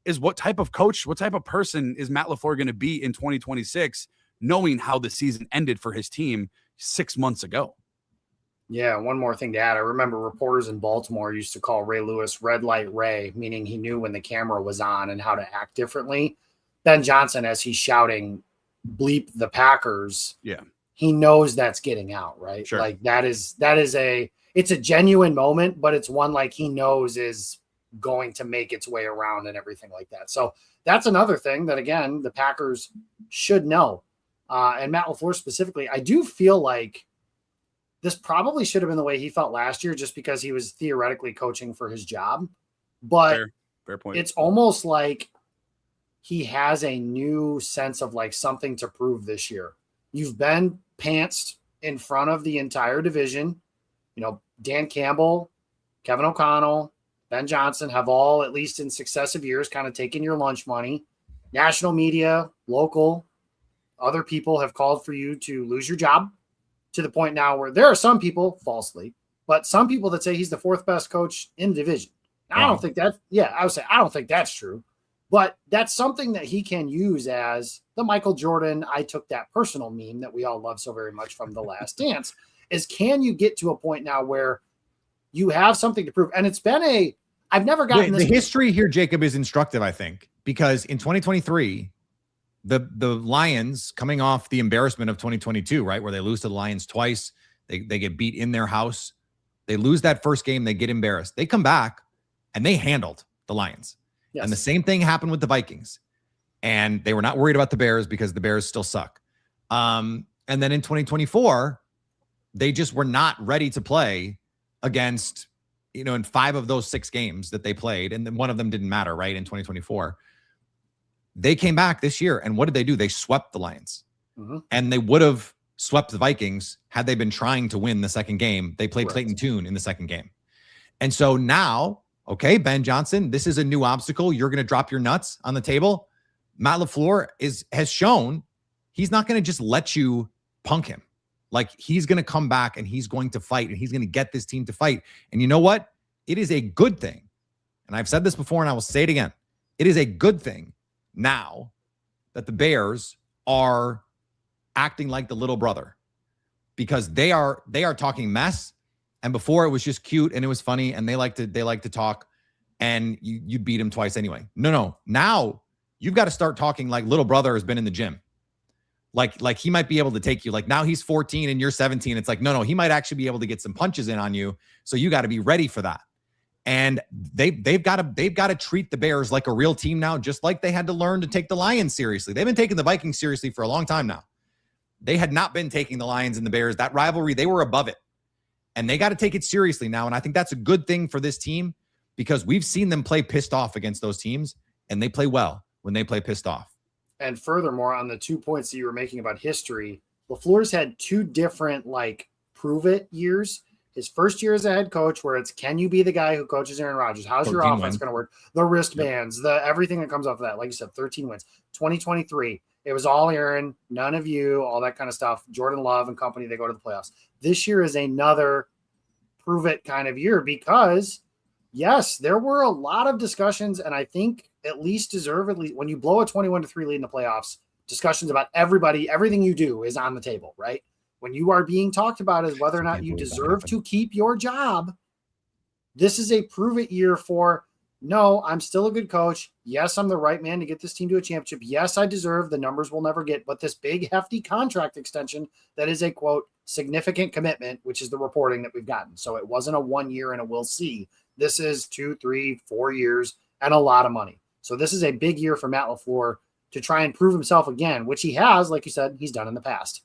is what type of coach, what type of person is Matt LaFleur going to be in 2026, knowing how the season ended for his team 6 months ago. Yeah, one more thing to add. I remember reporters in Baltimore used to call Ray Lewis Red Light Ray, meaning he knew when the camera was on and how to act differently. Ben Johnson, as he's shouting, bleep the Packers. Yeah. He knows that's getting out, right? Sure. Like it's a genuine moment, but it's one like he knows is going to make its way around and everything like that. So that's another thing that, again, the Packers should know. And Matt LaFleur specifically, I do feel like this probably should have been the way he felt last year, just because he was theoretically coaching for his job. But fair point. It's almost like he has a new sense of like something to prove this year. You've been pantsed in front of the entire division. You know, Dan Campbell, Kevin O'Connell, Ben Johnson have all, at least in successive years, kind of taken your lunch money. National media, local, other people have called for you to lose your job, to the point now where there are some people, falsely, but some people that say he's the fourth best coach in the division. I don't think that, I would say, I don't think that's true, but that's something that he can use as the Michael Jordan, I took that personal meme that we all love so very much from The Last Dance, is can you get to a point now where you have something to prove? And it's been I've never gotten this. The history here, Jacob, is instructive, I think, because in 2023, the Lions, coming off the embarrassment of 2022, right, where they lose to the Lions twice, they get beat in their house. They lose that first game. They get embarrassed. They come back and they handled the Lions. Yes. And the same thing happened with the Vikings. And they were not worried about the Bears because the Bears still suck. And then in 2024, they just were not ready to play against, in 5 of those 6 games that they played. And then one of them didn't matter, right, in 2024. They came back this year, and what did they do? They swept the Lions. Mm-hmm. And they would have swept the Vikings had they been trying to win the second game. They played Clayton Tune in the second game. And so now, okay, Ben Johnson, this is a new obstacle. You're going to drop your nuts on the table. Matt LaFleur has shown he's not going to just let you punk him. Like, he's going to come back and he's going to fight and he's going to get this team to fight. And you know what? It is a good thing. And I've said this before and I will say it again. It is a good thing now that the Bears are acting like the little brother, because they are talking mess. And before it was just cute and it was funny and they like to talk, and you beat him twice anyway. No. Now you've got to start talking like little brother has been in the gym. Like he might be able to take you. Like, now he's 14 and you're 17. It's like, no, he might actually be able to get some punches in on you. So you got to be ready for that. And they've got to treat the Bears like a real team now, just like they had to learn to take the Lions seriously. They've been taking the Vikings seriously for a long time now. They had not been taking the Lions and the Bears. That rivalry, they were above it. And they got to take it seriously now. And I think that's a good thing for this team because we've seen them play pissed off against those teams, and they play well when they play pissed off. And furthermore, on the 2 points that you were making about history, LaFleur's had 2 different, prove it years. His first year as a head coach, where it's, can you be the guy who coaches Aaron Rodgers? How's your offense going to work? The wristbands, the everything that comes off of that. Like you said, 13 wins. 2023, it was all Aaron, none of you, all that kind of stuff. Jordan Love and company, they go to the playoffs. This year is another prove it kind of year because, yes, there were a lot of discussions, and I think at least deservedly, when you blow a 21-3 lead in the playoffs, discussions about everything you do is on the table, right? When you are being talked about as whether or not you deserve to keep your job, this is a prove it year for, no, I'm still a good coach. Yes, I'm the right man to get this team to a championship. Yes, I deserve the numbers we'll never get, but this big hefty contract extension that is a quote significant commitment, which is the reporting that we've gotten. So it wasn't a 1 year and a we'll see. This is 2, 3, 4 years and a lot of money. So this is a big year for Matt LaFleur to try and prove himself again, which he has, like you said, he's done in the past.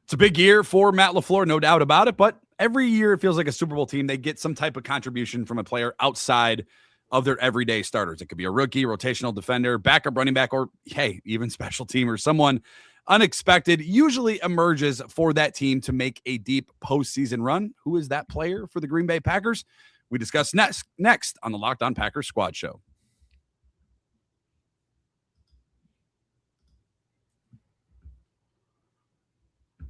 It's a big year for Matt LaFleur, no doubt about it, but every year it feels like a Super Bowl team. They get some type of contribution from a player outside of their everyday starters. It could be a rookie, rotational defender, backup running back, or, hey, even special teamer. Someone unexpected usually emerges for that team to make a deep postseason run. Who is that player for the Green Bay Packers? We discuss next on the Locked On Packers Squad Show.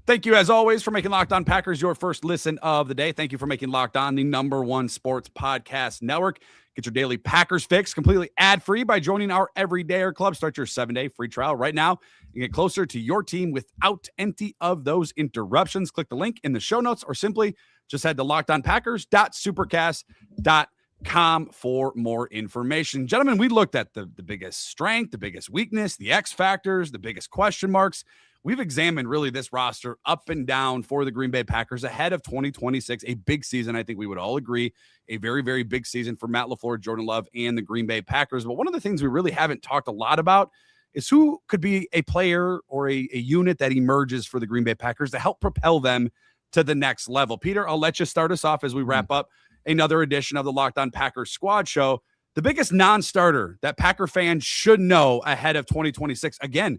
Thank you, as always, for making Locked On Packers your first listen of the day. Thank you for making Locked On the #1 sports podcast network. Get your daily Packers fix completely ad-free by joining our Everydayer Club. Start your 7-day free trial right now and get closer to your team without any of those interruptions. Click the link in the show notes or simply just head to lockedonpackers.supercast.com for more information. Gentlemen, we looked at the biggest strength, the biggest weakness, the X factors, the biggest question marks. We've examined really this roster up and down for the Green Bay Packers ahead of 2026, a big season. I think we would all agree, a very, very big season for Matt LaFleur, Jordan Love, and the Green Bay Packers. But one of the things we really haven't talked a lot about is who could be a player or a unit that emerges for the Green Bay Packers to help propel them to the next level. Peter, I'll let you start us off as we wrap up another edition of the Locked On Packers Squad Show. The biggest non-starter that Packer fans should know ahead of 2026. Again,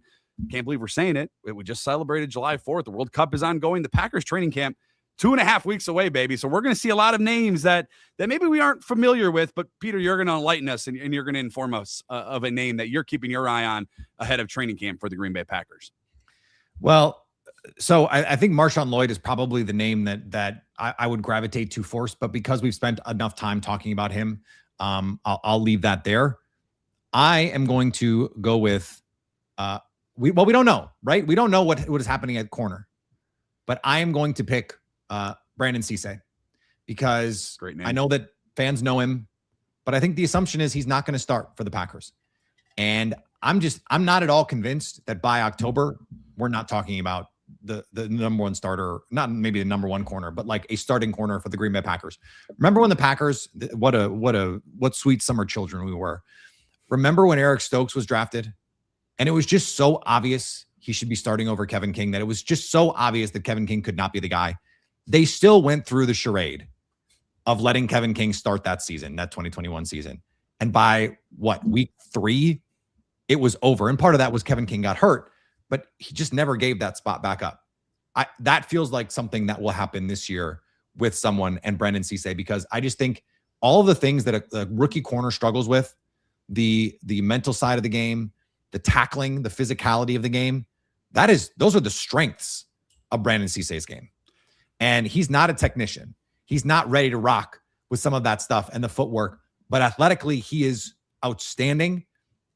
can't believe we're saying it. We just celebrated July 4th. The World Cup is ongoing. The Packers training camp, 2.5 weeks away, baby. So we're going to see a lot of names that maybe we aren't familiar with. But, Peter, you're going to enlighten us and you're going to inform us of a name that you're keeping your eye on ahead of training camp for the Green Bay Packers. Well, so I think Marshawn Lloyd is probably the name that I would gravitate to first. But because we've spent enough time talking about him, I'll leave that there. I am going to go with we don't know, right? We don't know what is happening at corner, but I am going to pick Brandon Cisse because I know that fans know him, but I think the assumption is he's not going to start for the Packers. And I'm not at all convinced that by October, we're not talking about the #1 starter, not maybe the #1 corner, but like a starting corner for the Green Bay Packers. Remember when the Packers, what sweet summer children we were. Remember when Eric Stokes was drafted? And it was just so obvious he should be starting over Kevin King, that it was just so obvious that Kevin King could not be the guy. They still went through the charade of letting Kevin King start that season, that 2021 season. And by week 3, it was over. And part of that was Kevin King got hurt, but he just never gave that spot back up. That feels like something that will happen this year with someone and Brandon Cisse, because I just think all of the things that a rookie corner struggles with, the mental side of the game, the tackling, the physicality of the game, those are the strengths of Brandon Cisse's game. And he's not a technician. He's not ready to rock with some of that stuff and the footwork, but athletically he is outstanding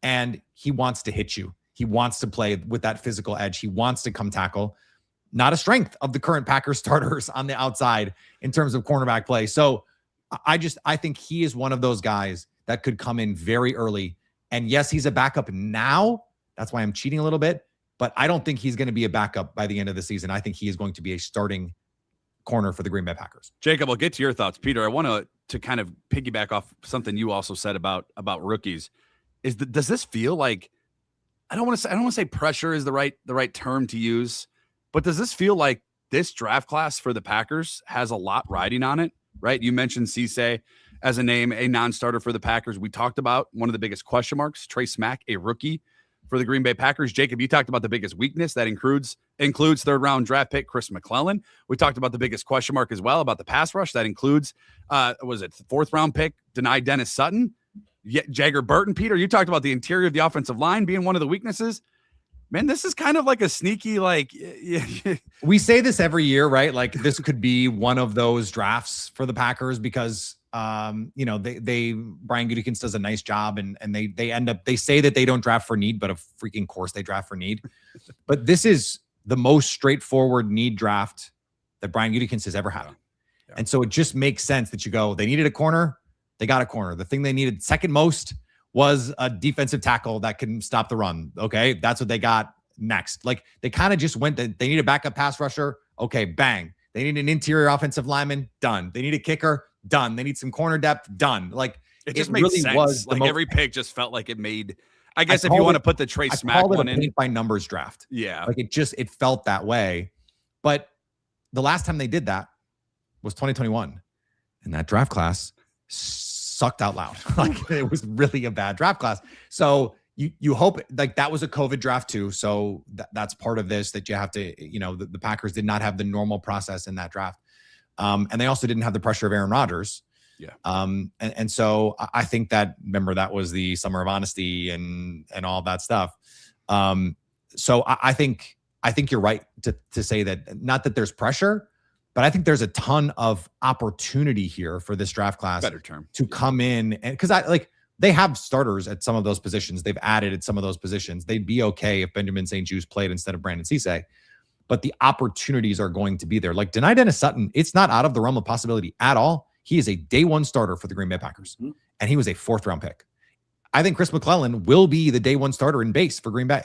and he wants to hit you. He wants to play with that physical edge. He wants to come tackle. Not a strength of the current Packers starters on the outside in terms of cornerback play. So I think he is one of those guys that could come in very early. And yes, he's a backup now. That's why I'm cheating a little bit. But I don't think he's going to be a backup by the end of the season. I think he is going to be a starting corner for the Green Bay Packers. Jacob, I'll get to your thoughts. Peter, I want to to kind of piggyback off something you also said about rookies, does this feel like, I don't want to say pressure is the right term to use, but does this feel like this draft class for the Packers has a lot riding on it, right? You mentioned Cisse as a name, a non-starter for the Packers. We talked about one of the biggest question marks, Trey Smack, a rookie for the Green Bay Packers. Jacob, you talked about the biggest weakness that includes third-round draft pick Chris McClellan. We talked about the biggest question mark as well about the pass rush. That includes, fourth-round pick, denied Dennis Sutton. Jagger Burton, Peter, you talked about the interior of the offensive line being one of the weaknesses. Man, this is kind of like a sneaky, we say this every year, right? Like this could be one of those drafts for the Packers because, Brian Gutekunst does a nice job and they say that they don't draft for need, but of freaking course they draft for need. But this is the most straightforward need draft that Brian Gutekunst has ever had. Yeah. And so it just makes sense that you go, they needed a corner. They got a corner. The thing they needed second most was a defensive tackle that can stop the run. Okay. That's what they got next. Like they kind of just went, they need a backup pass rusher. Okay. Bang. They need an interior offensive lineman. Done. They need a kicker. Done. They need some corner depth. Done. Like it just made really sense. Was like every pick just felt like it made, I guess if you want to put the Trey Smack one in, by numbers draft. Yeah. Like it felt that way. But the last time they did that was 2021. And that draft class sucked out loud. Like it was really a bad draft class. So you hope like that was a COVID draft too. So that's part of this that you have to, the Packers did not have the normal process in that draft. And they also didn't have the pressure of Aaron Rodgers. Yeah. And so I think that was the summer of honesty and all that stuff. So I think you're right to say that, not that there's pressure, but I think there's a ton of opportunity here for this draft class to come in. And because they have starters at some of those positions. They've added at some of those positions. They'd be okay if Benjamin St-Juste played instead of Brandon Cisse, but the opportunities are going to be there. Like deny Dennis Sutton, it's not out of the realm of possibility at all. He is a day one starter for the Green Bay Packers, and he was a fourth-round pick. I think Chris McClellan will be the day one starter in base for Green Bay.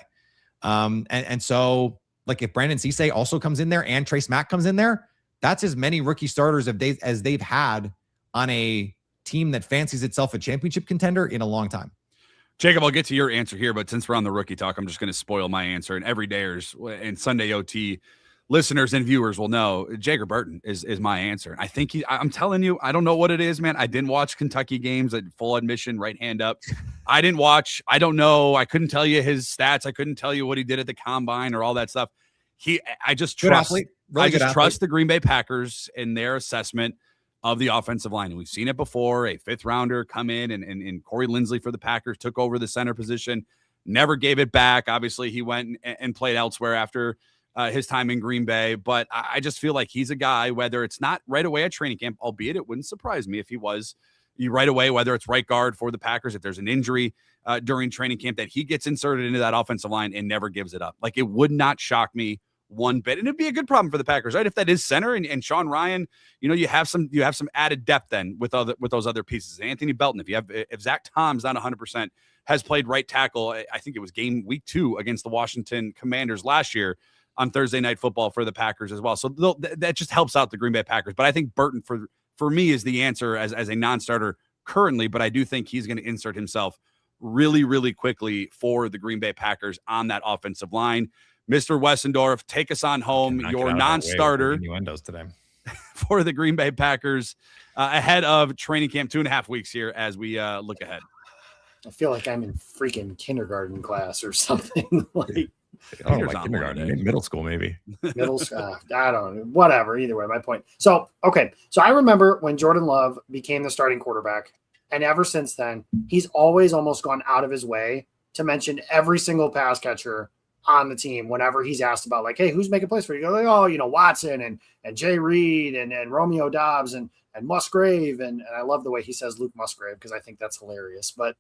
And so like if Brandon Cisse also comes in there and Trey Smack comes in there, that's as many rookie starters as they've had on a team that fancies itself a championship contender in a long time. Jacob, I'll get to your answer here, but since we're on the rookie talk, I'm just going to spoil my answer. And everydayers and Sunday OT listeners and viewers will know Jagger Burton is my answer. I think I'm telling you, I don't know what it is, man. I didn't watch Kentucky games at full admission, right hand up. I didn't watch. I don't know. I couldn't tell you his stats. I couldn't tell you what he did at the combine or all that stuff. I just trust. I just trust the Green Bay Packers in their assessment of the offensive line. And we've seen it before. A fifth rounder come in and Corey Linsley for the Packers took over the center position, never gave it back. Obviously, he went and played elsewhere after his time in Green Bay. But I just feel like he's a guy, whether it's not right away at training camp, albeit it wouldn't surprise me if he was right away, whether it's right guard for the Packers, if there's an injury during training camp, that he gets inserted into that offensive line and never gives it up. Like it would not shock me one bit, and it'd be a good problem for the Packers, right? If that is center and Sean Ryan, you have some added depth then with those other pieces. Anthony Belton, if Zach Tom's not 100%, has played right tackle. I think it was week 2 against the Washington Commanders last year on Thursday Night Football for the Packers as well. So that just helps out the Green Bay Packers. But I think Burton for me is the answer as a non-starter currently. But I do think he's going to insert himself really, really quickly for the Green Bay Packers on that offensive line. Mr. Westendorf, take us on home. Your non-starter innuendos today for the Green Bay Packers ahead of training camp, 2.5 weeks here as we look ahead. I feel like I'm in freaking kindergarten class or something. Like kindergarten, middle school, maybe. Middle school. I don't know. Whatever. Either way, my point. So I remember when Jordan Love became the starting quarterback, and ever since then, he's always almost gone out of his way to mention every single pass catcher on the team whenever he's asked about, like, hey, who's making plays for you? Go, like, Watson and Jay Reed and Romeo Dobbs and Musgrave. And I love the way he says Luke Musgrave because I think that's hilarious. But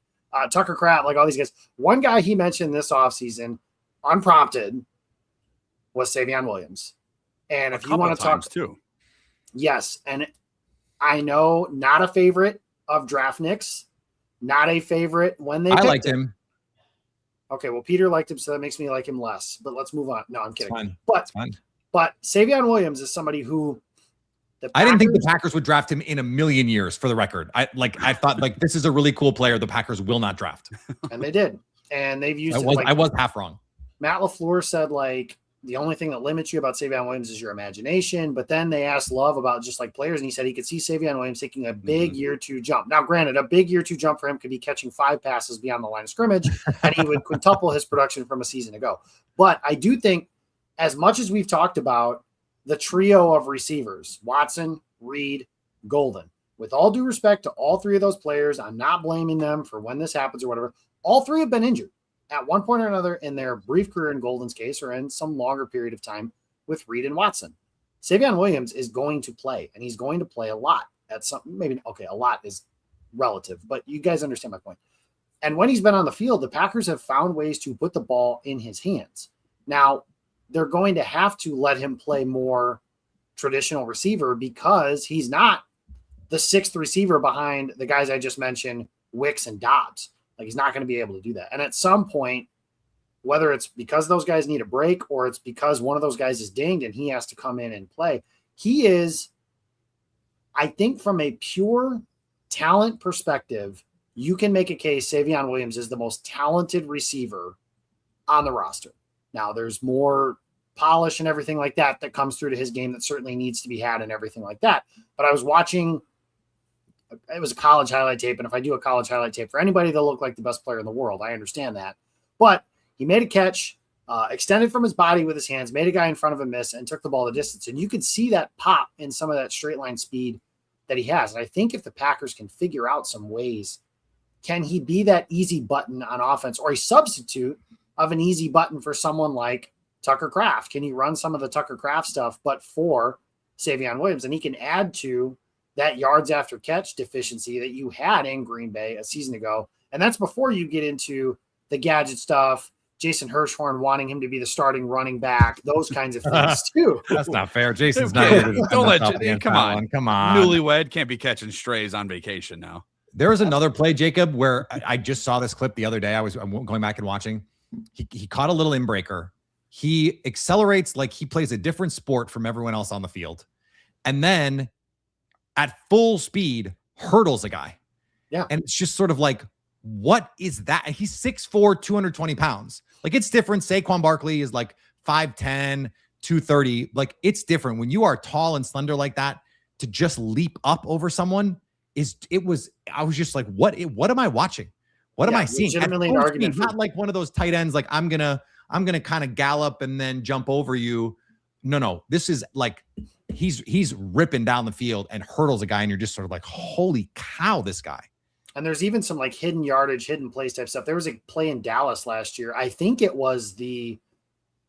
Tucker Kraft, like all these guys. One guy he mentioned this offseason, unprompted, was Savion Williams. And if you want to talk too. Yes. And I know not a favorite of Draft Nicks, not a favorite when they picked liked him. Okay, well, Peter liked him, so that makes me like him less. But let's move on. No, I'm kidding. It's fine. But Savion Williams is somebody who I didn't think the Packers would draft him in a million years, for the record. I thought like this is a really cool player the Packers will not draft. And they did. And they've used I was half wrong. Matt LaFleur said like the only thing that limits you about Savion Williams is your imagination. But then they asked Love about just like players, and he said he could see Savion Williams taking a big year 2 jump. Now, granted, a big year 2 jump for him could be catching 5 passes beyond the line of scrimmage, and he would quintuple his production from a season ago. But I do think, as much as we've talked about the trio of receivers, Watson, Reed, Golden, with all due respect to all 3 of those players, I'm not blaming them for when this happens or whatever. All 3 have been injured at one point or another in their brief career in Golden's case, or in some longer period of time with Reed and Watson. Savion Williams is going to play, and he's going to play a lot at some, maybe, okay, a lot is relative, but you guys understand my point. And when he's been on the field, the Packers have found ways to put the ball in his hands. Now, they're going to have to let him play more traditional receiver because he's not the 6th receiver behind the guys I just mentioned, Wicks and Dobbs. Like, he's not going to be able to do that. And at some point, whether it's because those guys need a break or it's because one of those guys is dinged and he has to come in and play, he is, I think from a pure talent perspective, you can make a case Savion Williams is the most talented receiver on the roster. Now, there's more polish and everything like that that comes through to his game that certainly needs to be had and everything like that. But I was watching, it was a college highlight tape, and if I do a college highlight tape for anybody, they'll look like the best player in the world. I understand that. But he made a catch, extended from his body with his hands, made a guy in front of him miss, and took the ball the distance. And you could see that pop in some of that straight line speed that he has. And I think if the Packers can figure out some ways, can he be that easy button on offense or a substitute of an easy button for someone like Tucker Kraft? Can he run some of the Tucker Kraft stuff, but for Savion Williams? And he can add to that yards after catch deficiency that you had in Green Bay a season ago. And that's before you get into the gadget stuff, Jason Hirschhorn wanting him to be the starting running back, those kinds of things too. That's not fair. Jason's not. Don't let you, come on. Newlywed Newlywed can't be catching strays on vacation now. There was another play, Jacob, where I just saw this clip the other day. I'm going back and watching. He caught a little inbreaker. He accelerates like he plays a different sport from everyone else on the field. And then at full speed, hurdles a guy. Yeah. And it's just sort of like, what is that? He's 6'4", 220 pounds. Like, it's different. Saquon Barkley is like 5'10", 230. Like, it's different. When you are tall and slender like that, to just leap up over someone I was just like, what am I watching? What am I seeing? Legitimately an argument. Not like one of those tight ends, like I'm gonna kind of gallop and then jump over you. No. This is like he's ripping down the field and hurdles a guy, and you're just sort of like, holy cow, this guy. And there's even some like hidden yardage, hidden plays type stuff. There was a play in Dallas last year. I think it was the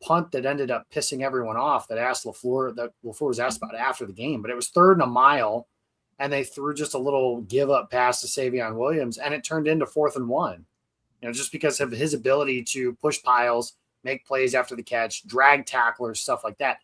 punt that ended up pissing everyone off that LaFleur was asked about after the game, but it was 3rd and a mile. And they threw just a little give up pass to Savion Williams, and it turned into 4th and 1. Just because of his ability to push piles, make plays after the catch, drag tacklers, stuff like that.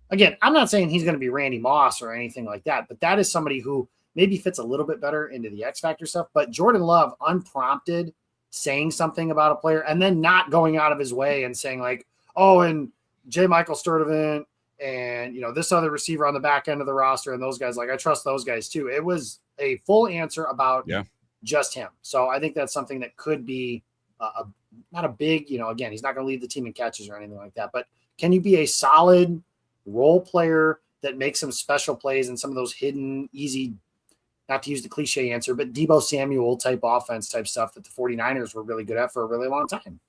Again, I'm not saying he's going to be Randy Moss or anything like that, but that is somebody who maybe fits a little bit better into the X Factor stuff. But Jordan Love, unprompted, saying something about a player and then not going out of his way and saying like, oh, and J. Michael Sturdivant, and, this other receiver on the back end of the roster and those guys, like, I trust those guys too. It was a full answer about just him. So I think that's something that could be not a big, again, he's not going to lead the team in catches or anything like that, but can you be a solid role player that makes some special plays and some of those hidden, easy, not to use the cliche answer, but Deebo Samuel type offense type stuff that the 49ers were really good at for a really long time?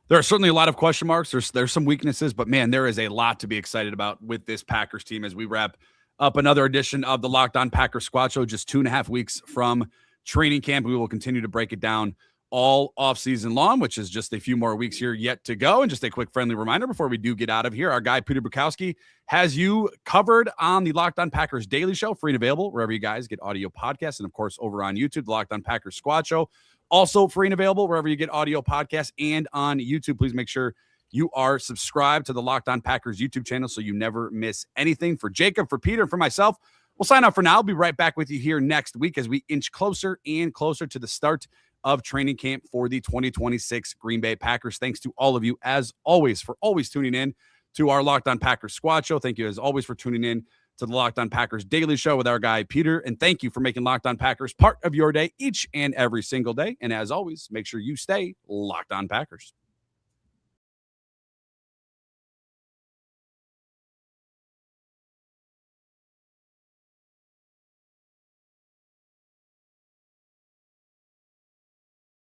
There are certainly a lot of question marks. There's some weaknesses, but man, there is a lot to be excited about with this Packers team as we wrap up another edition of the Locked On Packers Squad Show. Just 2.5 weeks from training camp. We will continue to break it down all offseason long, which is just a few more weeks here yet to go. And just a quick friendly reminder before we do get out of here, our guy Peter Bukowski has you covered on the Locked On Packers Daily Show, free and available wherever you guys get audio podcasts, and of course over on YouTube, the Locked On Packers Squad Show. Also free and available wherever you get audio podcasts and on YouTube. Please make sure you are subscribed to the Locked On Packers YouTube channel so you never miss anything. For Jacob, for Peter, and for myself, we'll sign off for now. I'll be right back with you here next week as we inch closer and closer to the start of training camp for the 2026 Green Bay Packers. Thanks to all of you, as always, for always tuning in to our Locked On Packers Squad Show. Thank you, as always, for tuning in to the Locked On Packers Daily Show with our guy, Peter. And thank you for making Locked On Packers part of your day each and every single day. And as always, make sure you stay Locked On Packers.